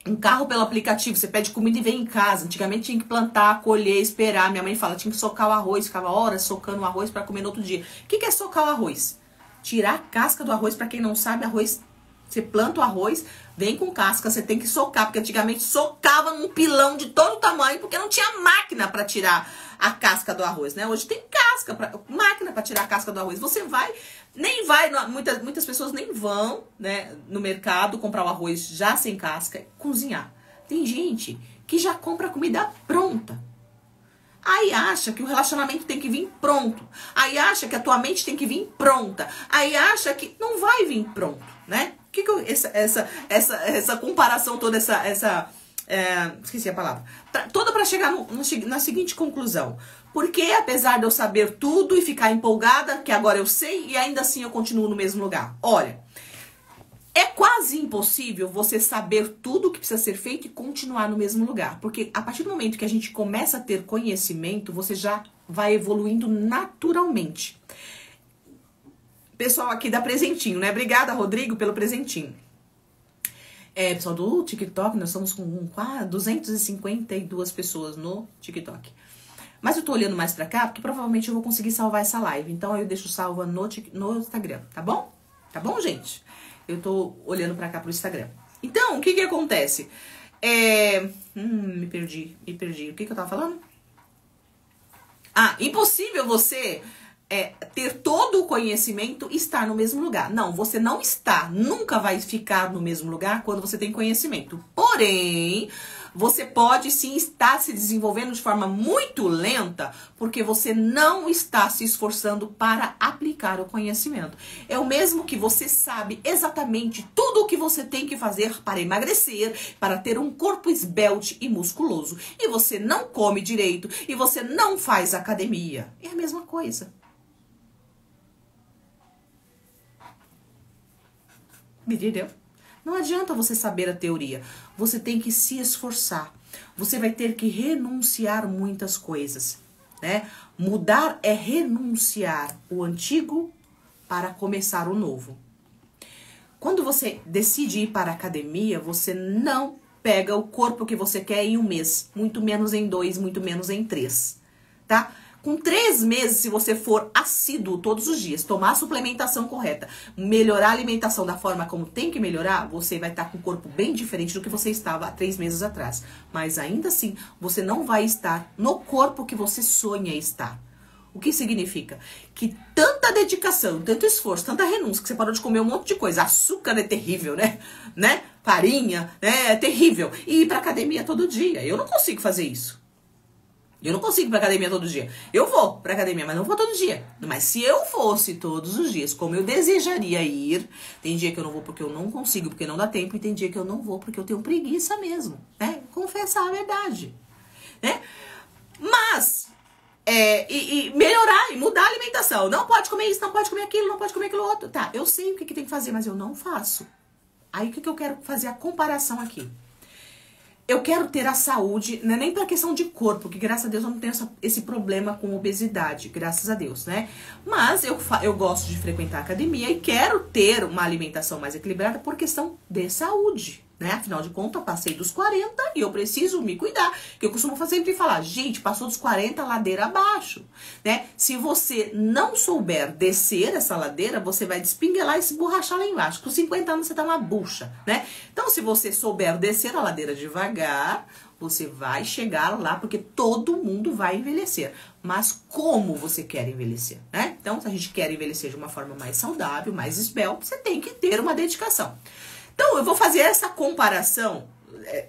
um carro pelo aplicativo, você pede comida e vem em casa. Antigamente tinha que plantar, colher, esperar. Minha mãe fala, tinha que socar o arroz, ficava horas socando o arroz para comer no outro dia. O que é socar o arroz? Tirar a casca do arroz, para quem não sabe, arroz, você planta o arroz, vem com casca, você tem que socar, porque antigamente socava num pilão de todo tamanho, porque não tinha máquina para tirar a casca do arroz, né? Hoje tem máquina para tirar a casca do arroz. Você nem vai, muitas pessoas nem vão, né, no mercado comprar o arroz já sem casca e cozinhar. Tem gente que já compra a comida pronta. Aí acha que o relacionamento tem que vir pronto. Aí acha que a tua mente tem que vir pronta. Aí acha que não vai vir pronto, né? Essa comparação toda, esqueci a palavra. Toda para chegar na seguinte conclusão. Porque apesar de eu saber tudo e ficar empolgada, que agora eu sei, e ainda assim eu continuo no mesmo lugar. Olha, é quase impossível você saber tudo o que precisa ser feito e continuar no mesmo lugar. Porque a partir do momento que a gente começa a ter conhecimento, você já vai evoluindo naturalmente. Pessoal aqui dá presentinho, né? Obrigada, Rodrigo, pelo presentinho. Pessoal do TikTok, nós estamos com quase 252 pessoas no TikTok. Mas eu tô olhando mais pra cá, porque provavelmente eu vou conseguir salvar essa live. Então eu deixo salva no Instagram, tá bom? Tá bom, gente? Eu tô olhando pra cá pro Instagram. Então, o que acontece? Me perdi. O que eu tava falando? Impossível você ter todo o conhecimento e estar no mesmo lugar. Não, você não está, nunca vai ficar no mesmo lugar quando você tem conhecimento. Porém, você pode sim estar se desenvolvendo de forma muito lenta, porque você não está se esforçando para aplicar o conhecimento. É o mesmo que você sabe exatamente tudo o que você tem que fazer para emagrecer, para ter um corpo esbelte e musculoso. E você não come direito, e você não faz academia. É a mesma coisa. Me entendeu? Não adianta você saber a teoria. Você tem que se esforçar. Você vai ter que renunciar muitas coisas, né? Mudar é renunciar o antigo para começar o novo. Quando você decide ir para a academia, você não pega o corpo que você quer em um mês. Muito menos em 2, muito menos em 3, tá? Com 3 meses, se você for assíduo todos os dias, tomar a suplementação correta, melhorar a alimentação da forma como tem que melhorar, você vai estar com um corpo bem diferente do que você estava há 3 meses atrás. Mas ainda assim, você não vai estar no corpo que você sonha estar. O que significa? Que tanta dedicação, tanto esforço, tanta renúncia, que você parou de comer um monte de coisa. Açúcar é terrível, né? Farinha, é terrível. E ir pra academia todo dia. Eu não consigo fazer isso. Eu não consigo ir pra academia todo dia. Eu vou pra academia, mas não vou todo dia. Mas se eu fosse todos os dias, como eu desejaria ir, tem dia que eu não vou porque eu não consigo, porque não dá tempo, e tem dia que eu não vou porque eu tenho preguiça mesmo, né? Confessar a verdade, né? Mas, melhorar e mudar a alimentação. Não pode comer isso, não pode comer aquilo, não pode comer aquilo outro. Tá, eu sei o que tem que fazer, mas eu não faço. Aí o que eu quero fazer a comparação aqui? Eu quero ter a saúde, não é nem pra questão de corpo, que graças a Deus eu não tenho esse problema com obesidade, graças a Deus, né? Mas eu gosto de frequentar a academia e quero ter uma alimentação mais equilibrada por questão de saúde, né? Afinal de contas, eu passei dos 40 e eu preciso me cuidar. Que eu costumo sempre falar, gente, passou dos 40, ladeira abaixo, né? Se você não souber descer essa ladeira, você vai despinguelar e se borrachar lá embaixo. Com 50 anos você tá uma bucha, né? Então, se você souber descer a ladeira devagar, você vai chegar lá, porque todo mundo vai envelhecer. Mas como você quer envelhecer, né? Então, se a gente quer envelhecer de uma forma mais saudável, mais esbelta, você tem que ter uma dedicação. Então, eu vou fazer essa comparação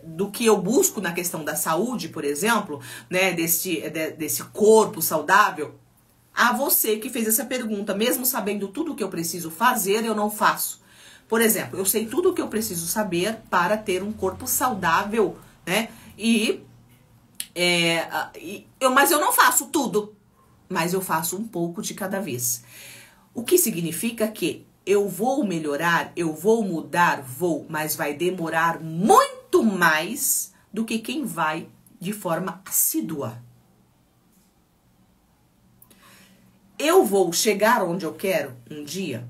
do que eu busco na questão da saúde, por exemplo, né, desse corpo saudável, a você que fez essa pergunta, mesmo sabendo tudo o que eu preciso fazer, eu não faço. Por exemplo, eu sei tudo o que eu preciso saber para ter um corpo saudável, né, mas eu não faço tudo, mas eu faço um pouco de cada vez. O que significa que eu vou melhorar, eu vou mudar, mas vai demorar muito mais do que quem vai de forma assídua. Eu vou chegar onde eu quero um dia?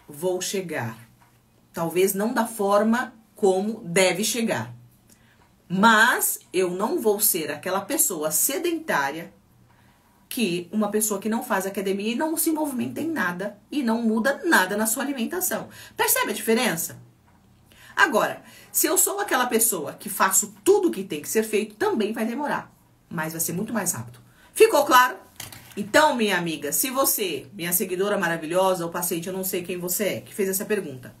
Vou chegar. Talvez não da forma como deve chegar. Mas eu não vou ser aquela pessoa sedentária que uma pessoa que não faz academia e não se movimenta em nada e não muda nada na sua alimentação. Percebe a diferença? Agora, se eu sou aquela pessoa que faço tudo o que tem que ser feito, também vai demorar, mas vai ser muito mais rápido. Ficou claro? Então, minha amiga, se você, minha seguidora maravilhosa, ou paciente, eu não sei quem você é, que fez essa pergunta.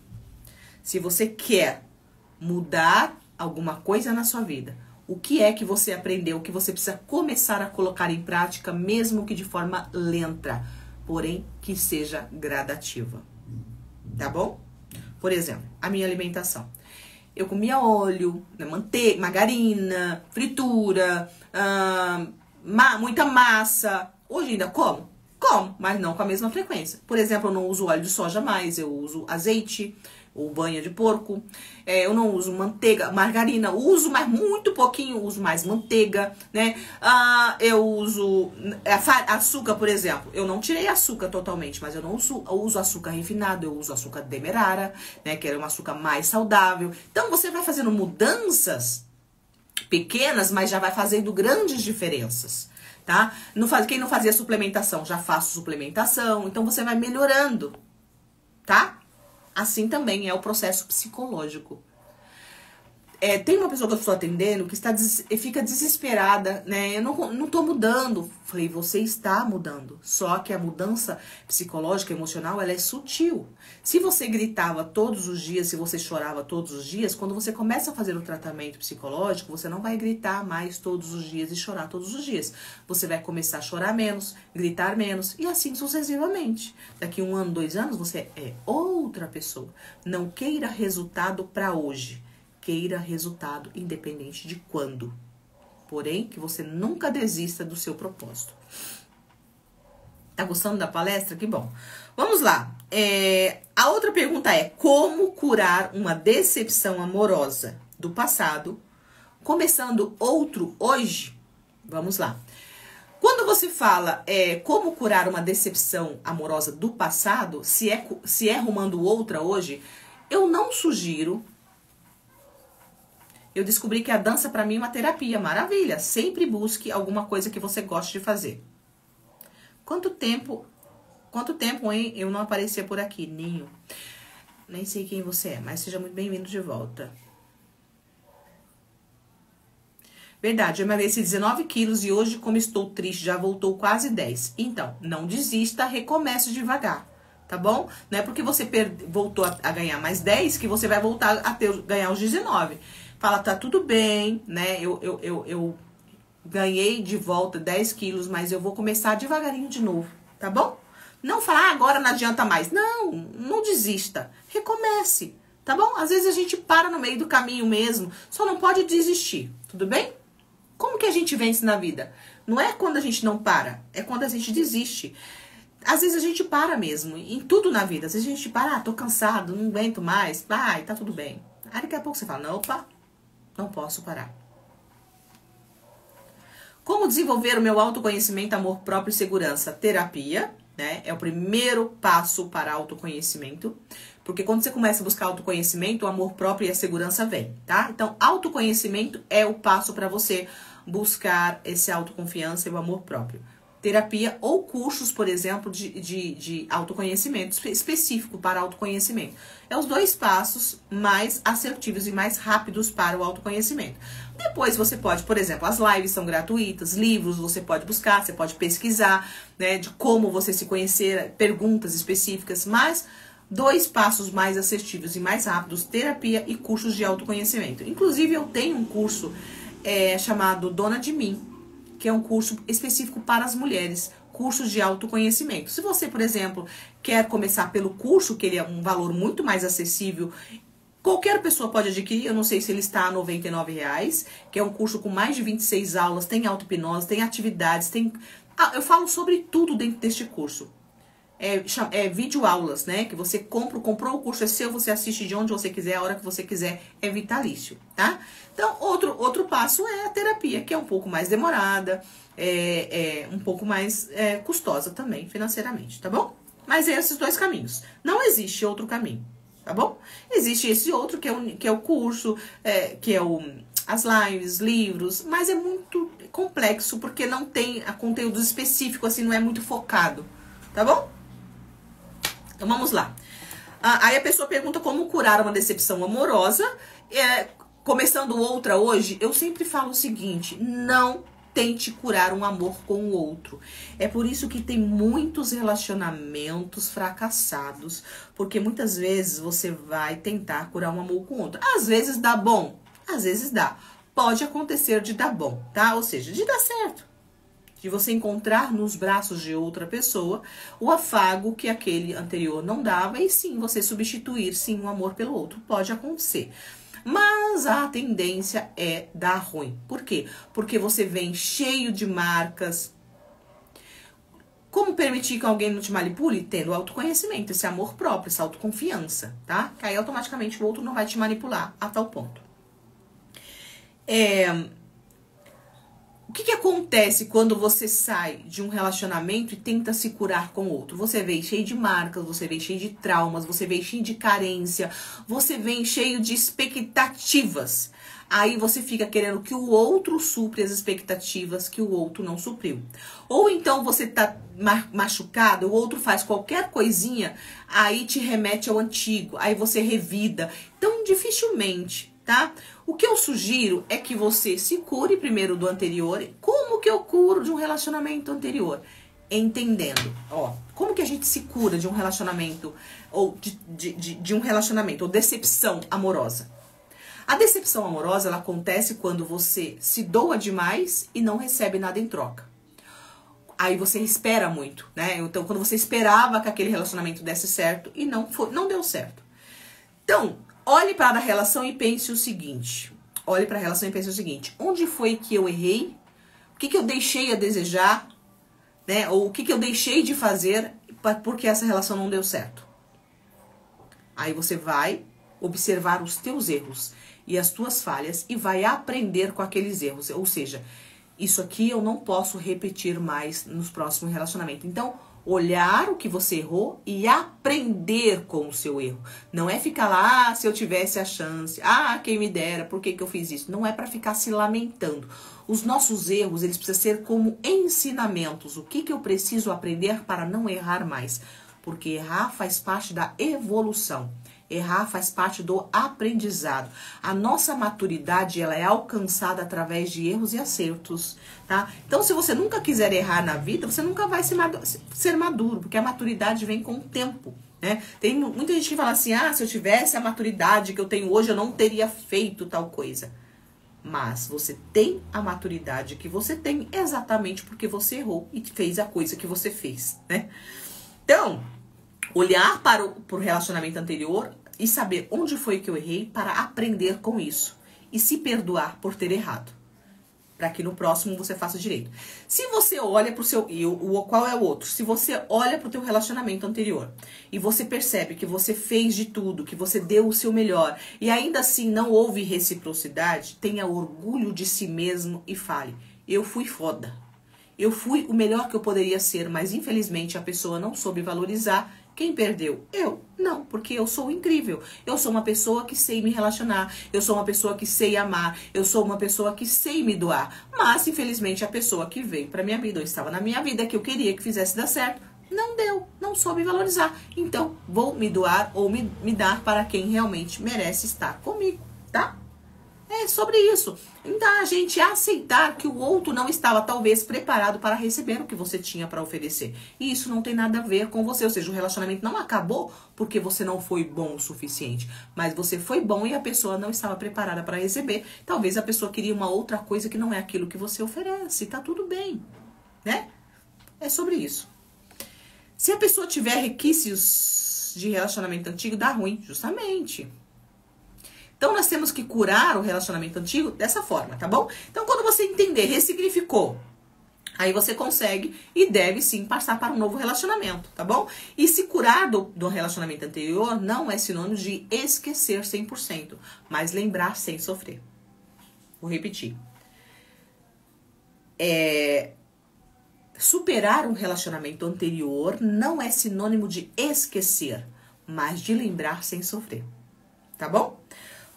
Se você quer mudar alguma coisa na sua vida, o que é que você aprendeu, o que você precisa começar a colocar em prática, mesmo que de forma lenta, porém que seja gradativa. Tá bom? Por exemplo, a minha alimentação. Eu comia óleo, manteiga, margarina, fritura, muita massa. Hoje ainda como? Como, mas não com a mesma frequência. Por exemplo, eu não uso óleo de soja mais, eu uso azeite ou banha de porco. Eu não uso manteiga, margarina, uso, mas muito pouquinho, uso mais manteiga, né? Eu uso açúcar, por exemplo. Eu não tirei açúcar totalmente, mas eu não uso açúcar refinado, eu uso açúcar demerara, né? Que é um açúcar mais saudável. Então, você vai fazendo mudanças pequenas, mas já vai fazendo grandes diferenças, tá? Quem não fazia suplementação, já faço suplementação. Então, você vai melhorando, tá? Assim também é o processo psicológico. Tem uma pessoa que eu estou atendendo que fica desesperada, né? Eu não tô mudando. Falei, você está mudando. Só que a mudança psicológica, emocional, ela é sutil. Se você gritava todos os dias, se você chorava todos os dias, quando você começa a fazer o tratamento psicológico, você não vai gritar mais todos os dias e chorar todos os dias. Você vai começar a chorar menos, gritar menos e assim sucessivamente. Daqui 1 ano, 2 anos, você é outra pessoa. Não queira resultado para hoje. Queira resultado independente de quando. Porém, que você nunca desista do seu propósito. Tá gostando da palestra? Que bom. Vamos lá. A outra pergunta é: como curar uma decepção amorosa do passado, começando outro hoje? Vamos lá. Quando você fala como curar uma decepção amorosa do passado, se é arrumando outra hoje, eu não sugiro. Eu descobri que a dança pra mim é uma terapia, maravilha. Sempre busque alguma coisa que você goste de fazer. Quanto tempo, hein? Eu não aparecia por aqui, Ninho. Nem sei quem você é, mas seja muito bem-vindo de volta. Verdade, eu emagreci 19 quilos e hoje, como estou triste, já voltou quase 10. Então, não desista, recomece devagar, tá bom? Não é porque você voltou a ganhar mais 10 que você vai voltar a ganhar os 19. Fala, tá tudo bem, né? Eu ganhei de volta 10 quilos, mas eu vou começar devagarinho de novo, tá bom? Não fala, agora não adianta mais. Não desista. Recomece, tá bom? Às vezes a gente para no meio do caminho mesmo, só não pode desistir, tudo bem? Como que a gente vence na vida? Não é quando a gente não para, é quando a gente desiste. Às vezes a gente para mesmo, em tudo na vida. Às vezes a gente para, tô cansado, não aguento mais, ai, tá tudo bem. Aí daqui a pouco você fala, não, opa, não posso parar. Como desenvolver o meu autoconhecimento, amor próprio e segurança? Terapia, né? É o primeiro passo para autoconhecimento. Porque quando você começa a buscar autoconhecimento, o amor próprio e a segurança vem, tá? Então, autoconhecimento é o passo para você buscar esse autoconfiança e o amor próprio. Terapia ou cursos, por exemplo, de autoconhecimento, específico para autoconhecimento. É os 2 passos mais assertivos e mais rápidos para o autoconhecimento. Depois você pode, por exemplo, as lives são gratuitas, livros você pode buscar, você pode pesquisar, né, de como você se conhecer, perguntas específicas, mas 2 passos mais assertivos e mais rápidos, terapia e cursos de autoconhecimento. Inclusive, eu tenho um curso chamado Dona de Mim, que é um curso específico para as mulheres, cursos de autoconhecimento. Se você, por exemplo, quer começar pelo curso, que ele é um valor muito mais acessível, qualquer pessoa pode adquirir, eu não sei se ele está a R$ 99,00, que é um curso com mais de 26 aulas, tem auto-hipnose, tem atividades, tem... eu falo sobre tudo dentro deste curso. Vídeo aulas, né? Que você comprou o curso, é seu, você assiste de onde você quiser, a hora que você quiser, é vitalício, tá? Então, outro passo é a terapia, que é um pouco mais demorada, um pouco mais custosa também, financeiramente, tá bom? Mas esses 2 caminhos. Não existe outro caminho, tá bom? Existe esse outro, que é o curso, que é as lives, livros, mas é muito complexo, porque não tem conteúdo específico, assim, não é muito focado, tá bom? Então, vamos lá. Aí a pessoa pergunta como curar uma decepção amorosa. Começando outra hoje, eu sempre falo o seguinte: não tente curar um amor com o outro. É por isso que tem muitos relacionamentos fracassados, porque muitas vezes você vai tentar curar um amor com o outro. Às vezes dá bom, às vezes dá. Pode acontecer de dar bom, tá? Ou seja, de dar certo. De você encontrar nos braços de outra pessoa o afago que aquele anterior não dava e sim, você substituir sim um amor pelo outro. Pode acontecer. Mas a tendência é dar ruim. Por quê? Porque você vem cheio de marcas. Como permitir que alguém não te manipule? Tendo autoconhecimento, esse amor próprio, essa autoconfiança, tá? Que aí automaticamente o outro não vai te manipular a tal ponto. O que acontece quando você sai de um relacionamento e tenta se curar com outro? Você vem cheio de marcas, você vem cheio de traumas, você vem cheio de carência, você vem cheio de expectativas. Aí você fica querendo que o outro supre as expectativas que o outro não supriu. Ou então você tá machucado, o outro faz qualquer coisinha, aí te remete ao antigo, aí você revida. Então, dificilmente tá? O que eu sugiro é que você se cure primeiro do anterior. Como que eu curo de um relacionamento anterior? Entendendo, ó, como que a gente se cura de um relacionamento, ou de um relacionamento, ou decepção amorosa? A decepção amorosa, ela acontece quando você se doa demais e não recebe nada em troca. Aí você espera muito, né? Então, quando você esperava que aquele relacionamento desse certo e não deu certo. Então, olhe para a relação e pense o seguinte. Olhe para a relação e pense o seguinte. Onde foi que eu errei? O que eu deixei a desejar? Né? Ou o que eu deixei de fazer porque essa relação não deu certo? Aí você vai observar os teus erros e as tuas falhas e vai aprender com aqueles erros. Ou seja, isso aqui eu não posso repetir mais nos próximos relacionamentos. Então, olhar o que você errou e aprender com o seu erro. Não é ficar lá, se eu tivesse a chance, quem me dera, por que eu fiz isso? Não é para ficar se lamentando. Os nossos erros, eles precisam ser como ensinamentos. O que eu preciso aprender para não errar mais? Porque errar faz parte da evolução. Errar faz parte do aprendizado. A nossa maturidade, ela é alcançada através de erros e acertos, tá? Então, se você nunca quiser errar na vida, você nunca vai ser maduro, porque a maturidade vem com o tempo, né? Tem muita gente que fala assim, se eu tivesse a maturidade que eu tenho hoje, eu não teria feito tal coisa. Mas você tem a maturidade que você tem exatamente porque você errou e fez a coisa que você fez, né? Então, olhar para o relacionamento anterior e saber onde foi que eu errei para aprender com isso. E se perdoar por ter errado. Para que no próximo você faça direito. Se você olha para o seu... qual é o outro? Se você olha para o teu relacionamento anterior e você percebe que você fez de tudo, que você deu o seu melhor e ainda assim não houve reciprocidade, tenha orgulho de si mesmo e fale, eu fui foda. Eu fui o melhor que eu poderia ser, mas infelizmente a pessoa não soube valorizar. Quem perdeu? Eu. Não, porque eu sou incrível. Eu sou uma pessoa que sei me relacionar. Eu sou uma pessoa que sei amar. Eu sou uma pessoa que sei me doar. Mas, infelizmente, a pessoa que veio pra minha vida, ou estava na minha vida, que eu queria que fizesse dar certo, não deu. Não soube valorizar. Então, vou me doar ou me dar para quem realmente merece estar comigo, tá? É sobre isso. Então, a gente aceitar que o outro não estava, talvez, preparado para receber o que você tinha para oferecer. E isso não tem nada a ver com você. Ou seja, o relacionamento não acabou porque você não foi bom o suficiente. Mas você foi bom e a pessoa não estava preparada para receber. Talvez a pessoa queria uma outra coisa que não é aquilo que você oferece. Tá tudo bem, né? É sobre isso. Se a pessoa tiver requisitos de relacionamento antigo, dá ruim, justamente. Então, nós temos que curar o relacionamento antigo dessa forma, tá bom? Então, quando você entender, ressignificou, aí você consegue e deve sim passar para um novo relacionamento, tá bom? E se curar do relacionamento anterior não é sinônimo de esquecer 100%, mas lembrar sem sofrer. Vou repetir. Superar um relacionamento anterior não é sinônimo de esquecer, mas de lembrar sem sofrer, tá bom?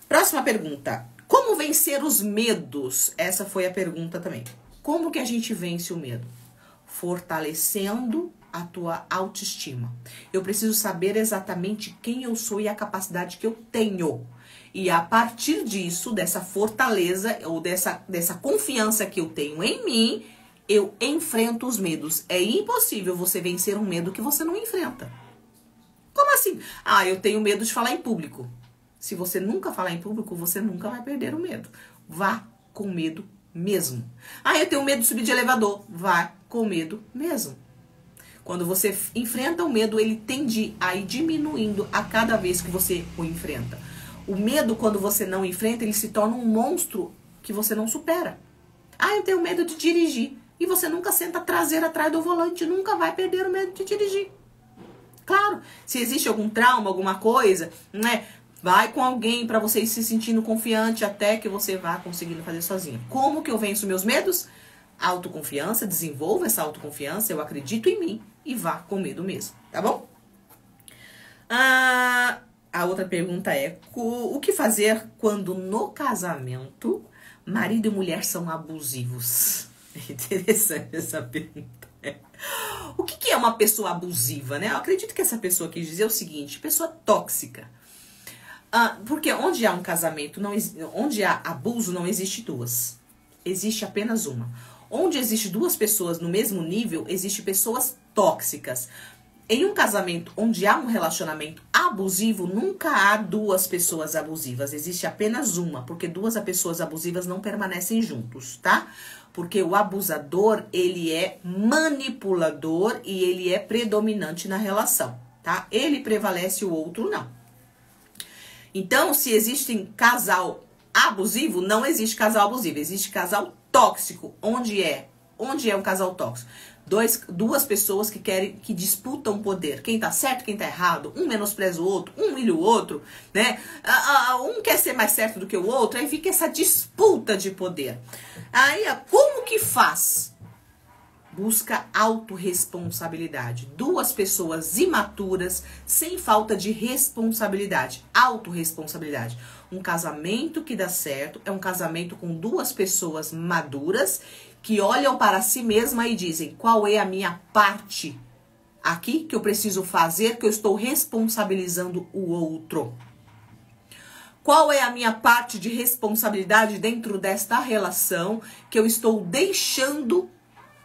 Próxima pergunta. Como vencer os medos? Essa foi a pergunta também. Como que a gente vence o medo? Fortalecendo a tua autoestima. Eu preciso saber exatamente quem eu sou e a capacidade que eu tenho. E a partir disso, dessa fortaleza ou dessa confiança que eu tenho em mim, eu enfrento os medos. É impossível você vencer um medo que você não enfrenta. Como assim? Eu tenho medo de falar em público. Se você nunca falar em público, você nunca vai perder o medo. Vá com medo mesmo. Eu tenho medo de subir de elevador. Vá com medo mesmo. Quando você enfrenta o medo, ele tende a ir diminuindo a cada vez que você o enfrenta. O medo, quando você não enfrenta, ele se torna um monstro que você não supera. Eu tenho medo de dirigir. E você nunca senta traseira atrás do volante. Nunca vai perder o medo de dirigir. Claro, se existe algum trauma, alguma coisa, né? Vai com alguém para você ir se sentindo confiante até que você vá conseguindo fazer sozinho. Como que eu venço meus medos? Autoconfiança, desenvolva essa autoconfiança, eu acredito em mim e vá com medo mesmo, tá bom? A outra pergunta é, o que fazer quando no casamento marido e mulher são abusivos? É interessante essa pergunta. O que é uma pessoa abusiva, né? Eu acredito que essa pessoa quis dizer o seguinte, pessoa tóxica. Porque onde há um casamento, onde há abuso, não existe duas. Existe apenas uma. Onde existe duas pessoas no mesmo nível, existe pessoas tóxicas. Em um casamento onde há um relacionamento abusivo, nunca há duas pessoas abusivas. Existe apenas uma, porque duas pessoas abusivas não permanecem juntos, tá? Porque o abusador, ele é manipulador e ele é predominante na relação, tá? Ele prevalece, o outro não. Então, se existe casal abusivo, não existe casal abusivo, existe casal tóxico. Onde é um casal tóxico? Duas pessoas que disputam poder. Quem tá certo, quem tá errado. Um menospreza o outro, um humilha o outro, né? Um quer ser mais certo do que o outro, aí fica essa disputa de poder. Aí, como que faz? Busca autorresponsabilidade. Duas pessoas imaturas, sem falta de responsabilidade. Autorresponsabilidade. Um casamento que dá certo é um casamento com duas pessoas maduras que olham para si mesma e dizem: qual é a minha parte aqui que eu preciso fazer, que eu estou responsabilizando o outro? Qual é a minha parte de responsabilidade dentro desta relação que eu estou deixando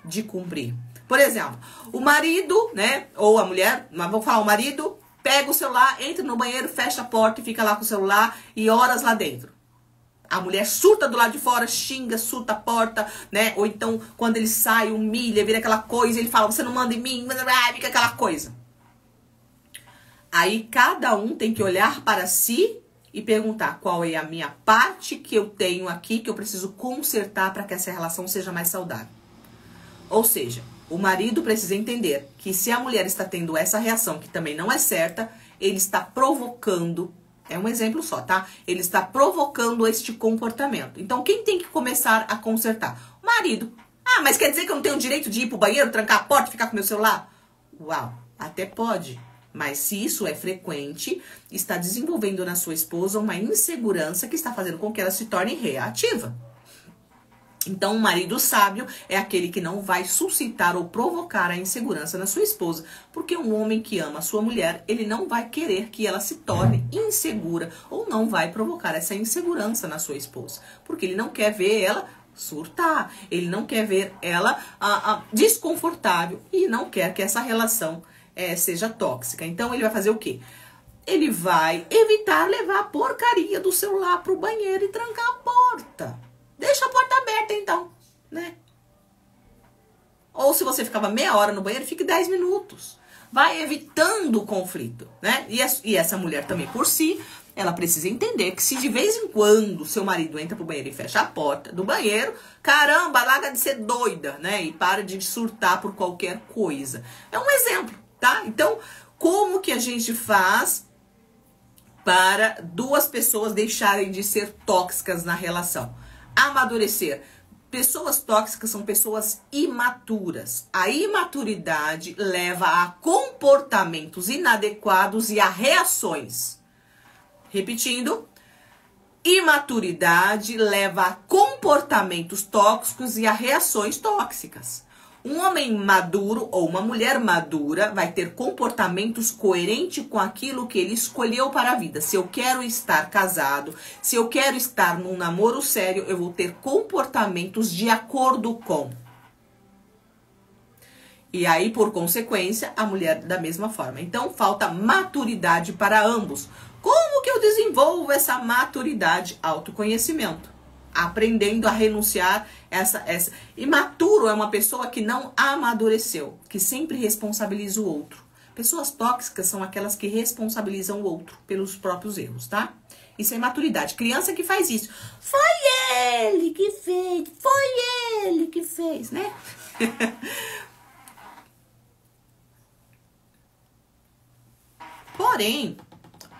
de cumprir? Por exemplo, o marido, né, ou a mulher, mas vamos falar o marido, pega o celular, entra no banheiro, fecha a porta e fica lá com o celular e horas lá dentro. A mulher surta do lado de fora, xinga, surta a porta, né? Ou então, quando ele sai, humilha, vira aquela coisa, ele fala: você não manda em mim, fica aquela coisa. Aí, cada um tem que olhar para si e perguntar: qual é a minha parte que eu tenho aqui, que eu preciso consertar para que essa relação seja mais saudável. Ou seja, o marido precisa entender que se a mulher está tendo essa reação, que também não é certa, ele está provocando. É um exemplo só, tá? Ele está provocando este comportamento. Então, quem tem que começar a consertar? O marido. Mas quer dizer que eu não tenho o direito de ir pro banheiro, trancar a porta e ficar com meu celular? Uau, até pode. Mas se isso é frequente, está desenvolvendo na sua esposa uma insegurança que está fazendo com que ela se torne reativa. Então, um marido sábio é aquele que não vai suscitar ou provocar a insegurança na sua esposa. Porque um homem que ama a sua mulher, ele não vai querer que ela se torne insegura ou não vai provocar essa insegurança na sua esposa. Porque ele não quer ver ela surtar, ele não quer ver ela desconfortável e não quer que essa relação seja tóxica. Então, ele vai fazer o quê? Ele vai evitar levar a porcaria do celular pro banheiro e trancar a porta. Deixa a porta aberta, então, né? Ou se você ficava meia hora no banheiro, fique 10 minutos. Vai evitando o conflito, né? E essa mulher também, por si, ela precisa entender que se de vez em quando seu marido entra pro banheiro e fecha a porta do banheiro, caramba, larga de ser doida, né? E para de surtar por qualquer coisa. É um exemplo, tá? Então, como que a gente faz para duas pessoas deixarem de ser tóxicas na relação? Amadurecer. Pessoas tóxicas são pessoas imaturas. A imaturidade leva a comportamentos inadequados e a reações. Repetindo, imaturidade leva a comportamentos tóxicos e a reações tóxicas. Um homem maduro ou uma mulher madura vai ter comportamentos coerentes com aquilo que ele escolheu para a vida. Se eu quero estar casado, se eu quero estar num namoro sério, eu vou ter comportamentos de acordo com. E aí, por consequência, a mulher da mesma forma. Então, falta maturidade para ambos. Como que eu desenvolvo essa maturidade? Autoconhecimento. Aprendendo a renunciar essa. Imaturo é uma pessoa que não amadureceu, que sempre responsabiliza o outro. Pessoas tóxicas são aquelas que responsabilizam o outro pelos próprios erros, tá? Isso é imaturidade. Criança que faz isso. Foi ele que fez, né?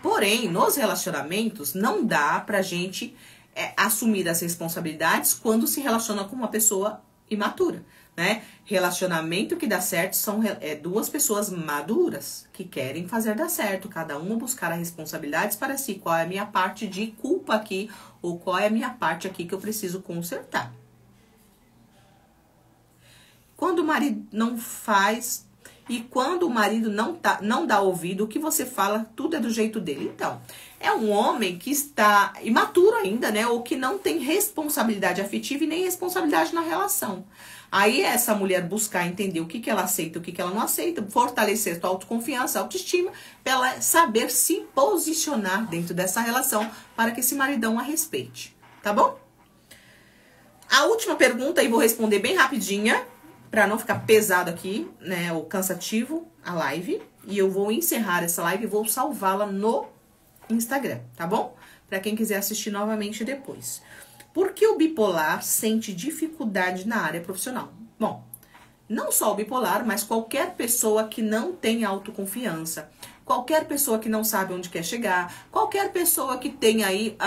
Porém, nos relacionamentos não dá pra gente assumir as responsabilidades quando se relaciona com uma pessoa imatura, né? Relacionamento que dá certo são duas pessoas maduras que querem fazer dar certo, cada uma buscar as responsabilidades para si. Qual é a minha parte de culpa aqui ou qual é a minha parte aqui que eu preciso consertar? Quando o marido não faz, E quando o marido não dá ouvido, o que você fala, tudo é do jeito dele. Então, é um homem que está imaturo ainda, né? Ou que não tem responsabilidade afetiva e nem responsabilidade na relação. Aí é essa mulher buscar entender o que ela aceita, o que ela não aceita, fortalecer sua autoconfiança, autoestima, para ela saber se posicionar dentro dessa relação para que esse maridão a respeite. Tá bom? A última pergunta, aí vou responder bem rapidinha, para não ficar pesado aqui, né, ou cansativo, a live. E eu vou encerrar essa live e vou salvá-la no Instagram, tá bom? Para quem quiser assistir novamente depois. Por que o bipolar sente dificuldade na área profissional? Bom, não só o bipolar, mas qualquer pessoa que não tem autoconfiança, qualquer pessoa que não sabe onde quer chegar, qualquer pessoa que tem aí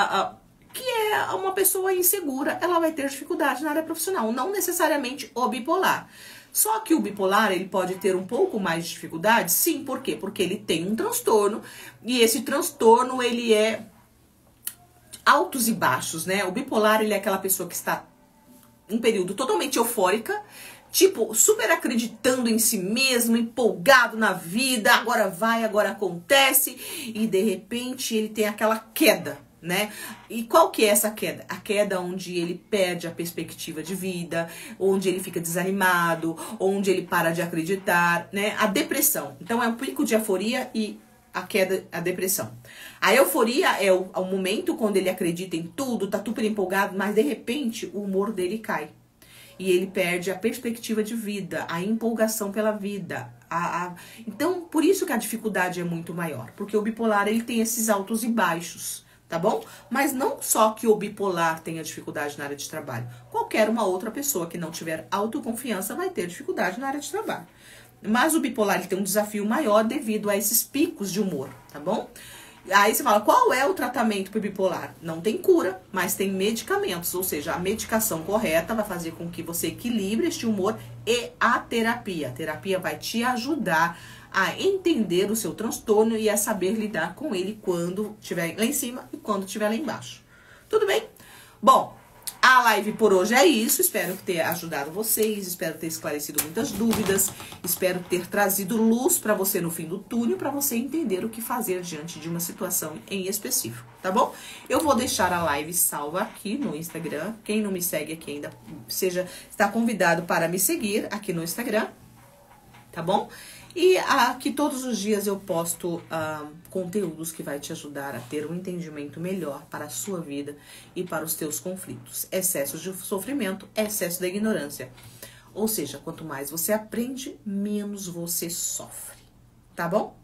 que é uma pessoa insegura, ela vai ter dificuldade na área profissional, não necessariamente o bipolar. Só que o bipolar, ele pode ter um pouco mais de dificuldade, sim, por quê? Porque ele tem um transtorno, e esse transtorno, ele é altos e baixos, né? O bipolar, ele é aquela pessoa que está em um período totalmente eufórica, tipo, super acreditando em si mesmo, empolgado na vida, agora vai, agora acontece, e de repente ele tem aquela queda, né? E qual que é essa queda? A queda onde ele perde a perspectiva de vida, onde ele fica desanimado, onde ele para de acreditar, né? A depressão. Então é um pico de euforia e a queda, a depressão. A euforia é o momento quando ele acredita em tudo, tá super empolgado, mas de repente o humor dele cai. E ele perde a perspectiva de vida, a empolgação pela vida. Então, por isso que a dificuldade é muito maior. Porque o bipolar, ele tem esses altos e baixos, tá bom? Mas não só que o bipolar tenha dificuldade na área de trabalho. Qualquer uma outra pessoa que não tiver autoconfiança vai ter dificuldade na área de trabalho. Mas o bipolar, ele tem um desafio maior devido a esses picos de humor, tá bom? Aí você fala, qual é o tratamento para o bipolar? Não tem cura, mas tem medicamentos, ou seja, a medicação correta vai fazer com que você equilibre este humor e a terapia. A terapia vai te ajudar a entender o seu transtorno e a saber lidar com ele quando estiver lá em cima e quando estiver lá embaixo. Tudo bem? Bom, a live por hoje é isso, espero ter ajudado vocês, espero ter esclarecido muitas dúvidas, espero ter trazido luz para você no fim do túnel, para você entender o que fazer diante de uma situação em específico, tá bom? Eu vou deixar a live salva aqui no Instagram, quem não me segue aqui ainda, está convidado para me seguir aqui no Instagram, tá bom? E aqui todos os dias eu posto conteúdos que vai te ajudar a ter um entendimento melhor para a sua vida e para os teus conflitos. Excesso de sofrimento, excesso da ignorância. Ou seja, quanto mais você aprende, menos você sofre. Tá bom?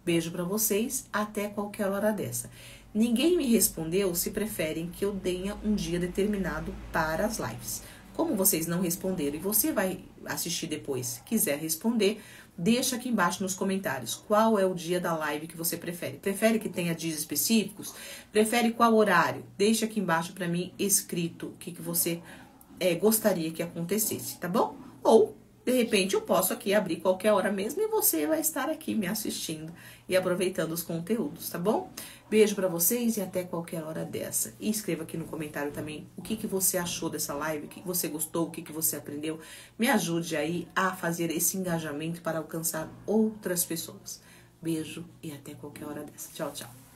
Beijo pra vocês, até qualquer hora dessa. Ninguém me respondeu se preferem que eu tenha um dia determinado para as lives. Como vocês não responderam e você vai assistir depois, quiser responder, deixa aqui embaixo nos comentários qual é o dia da live que você prefere. Prefere que tenha dias específicos? Prefere qual horário? Deixa aqui embaixo para mim escrito o que você gostaria que acontecesse, tá bom? Ou, de repente, eu posso aqui abrir qualquer hora mesmo e você vai estar aqui me assistindo e aproveitando os conteúdos, tá bom? Beijo pra vocês e até qualquer hora dessa. E escreva aqui no comentário também o que você achou dessa live, o que você gostou, o que você aprendeu. Me ajude aí a fazer esse engajamento para alcançar outras pessoas. Beijo e até qualquer hora dessa. Tchau, tchau.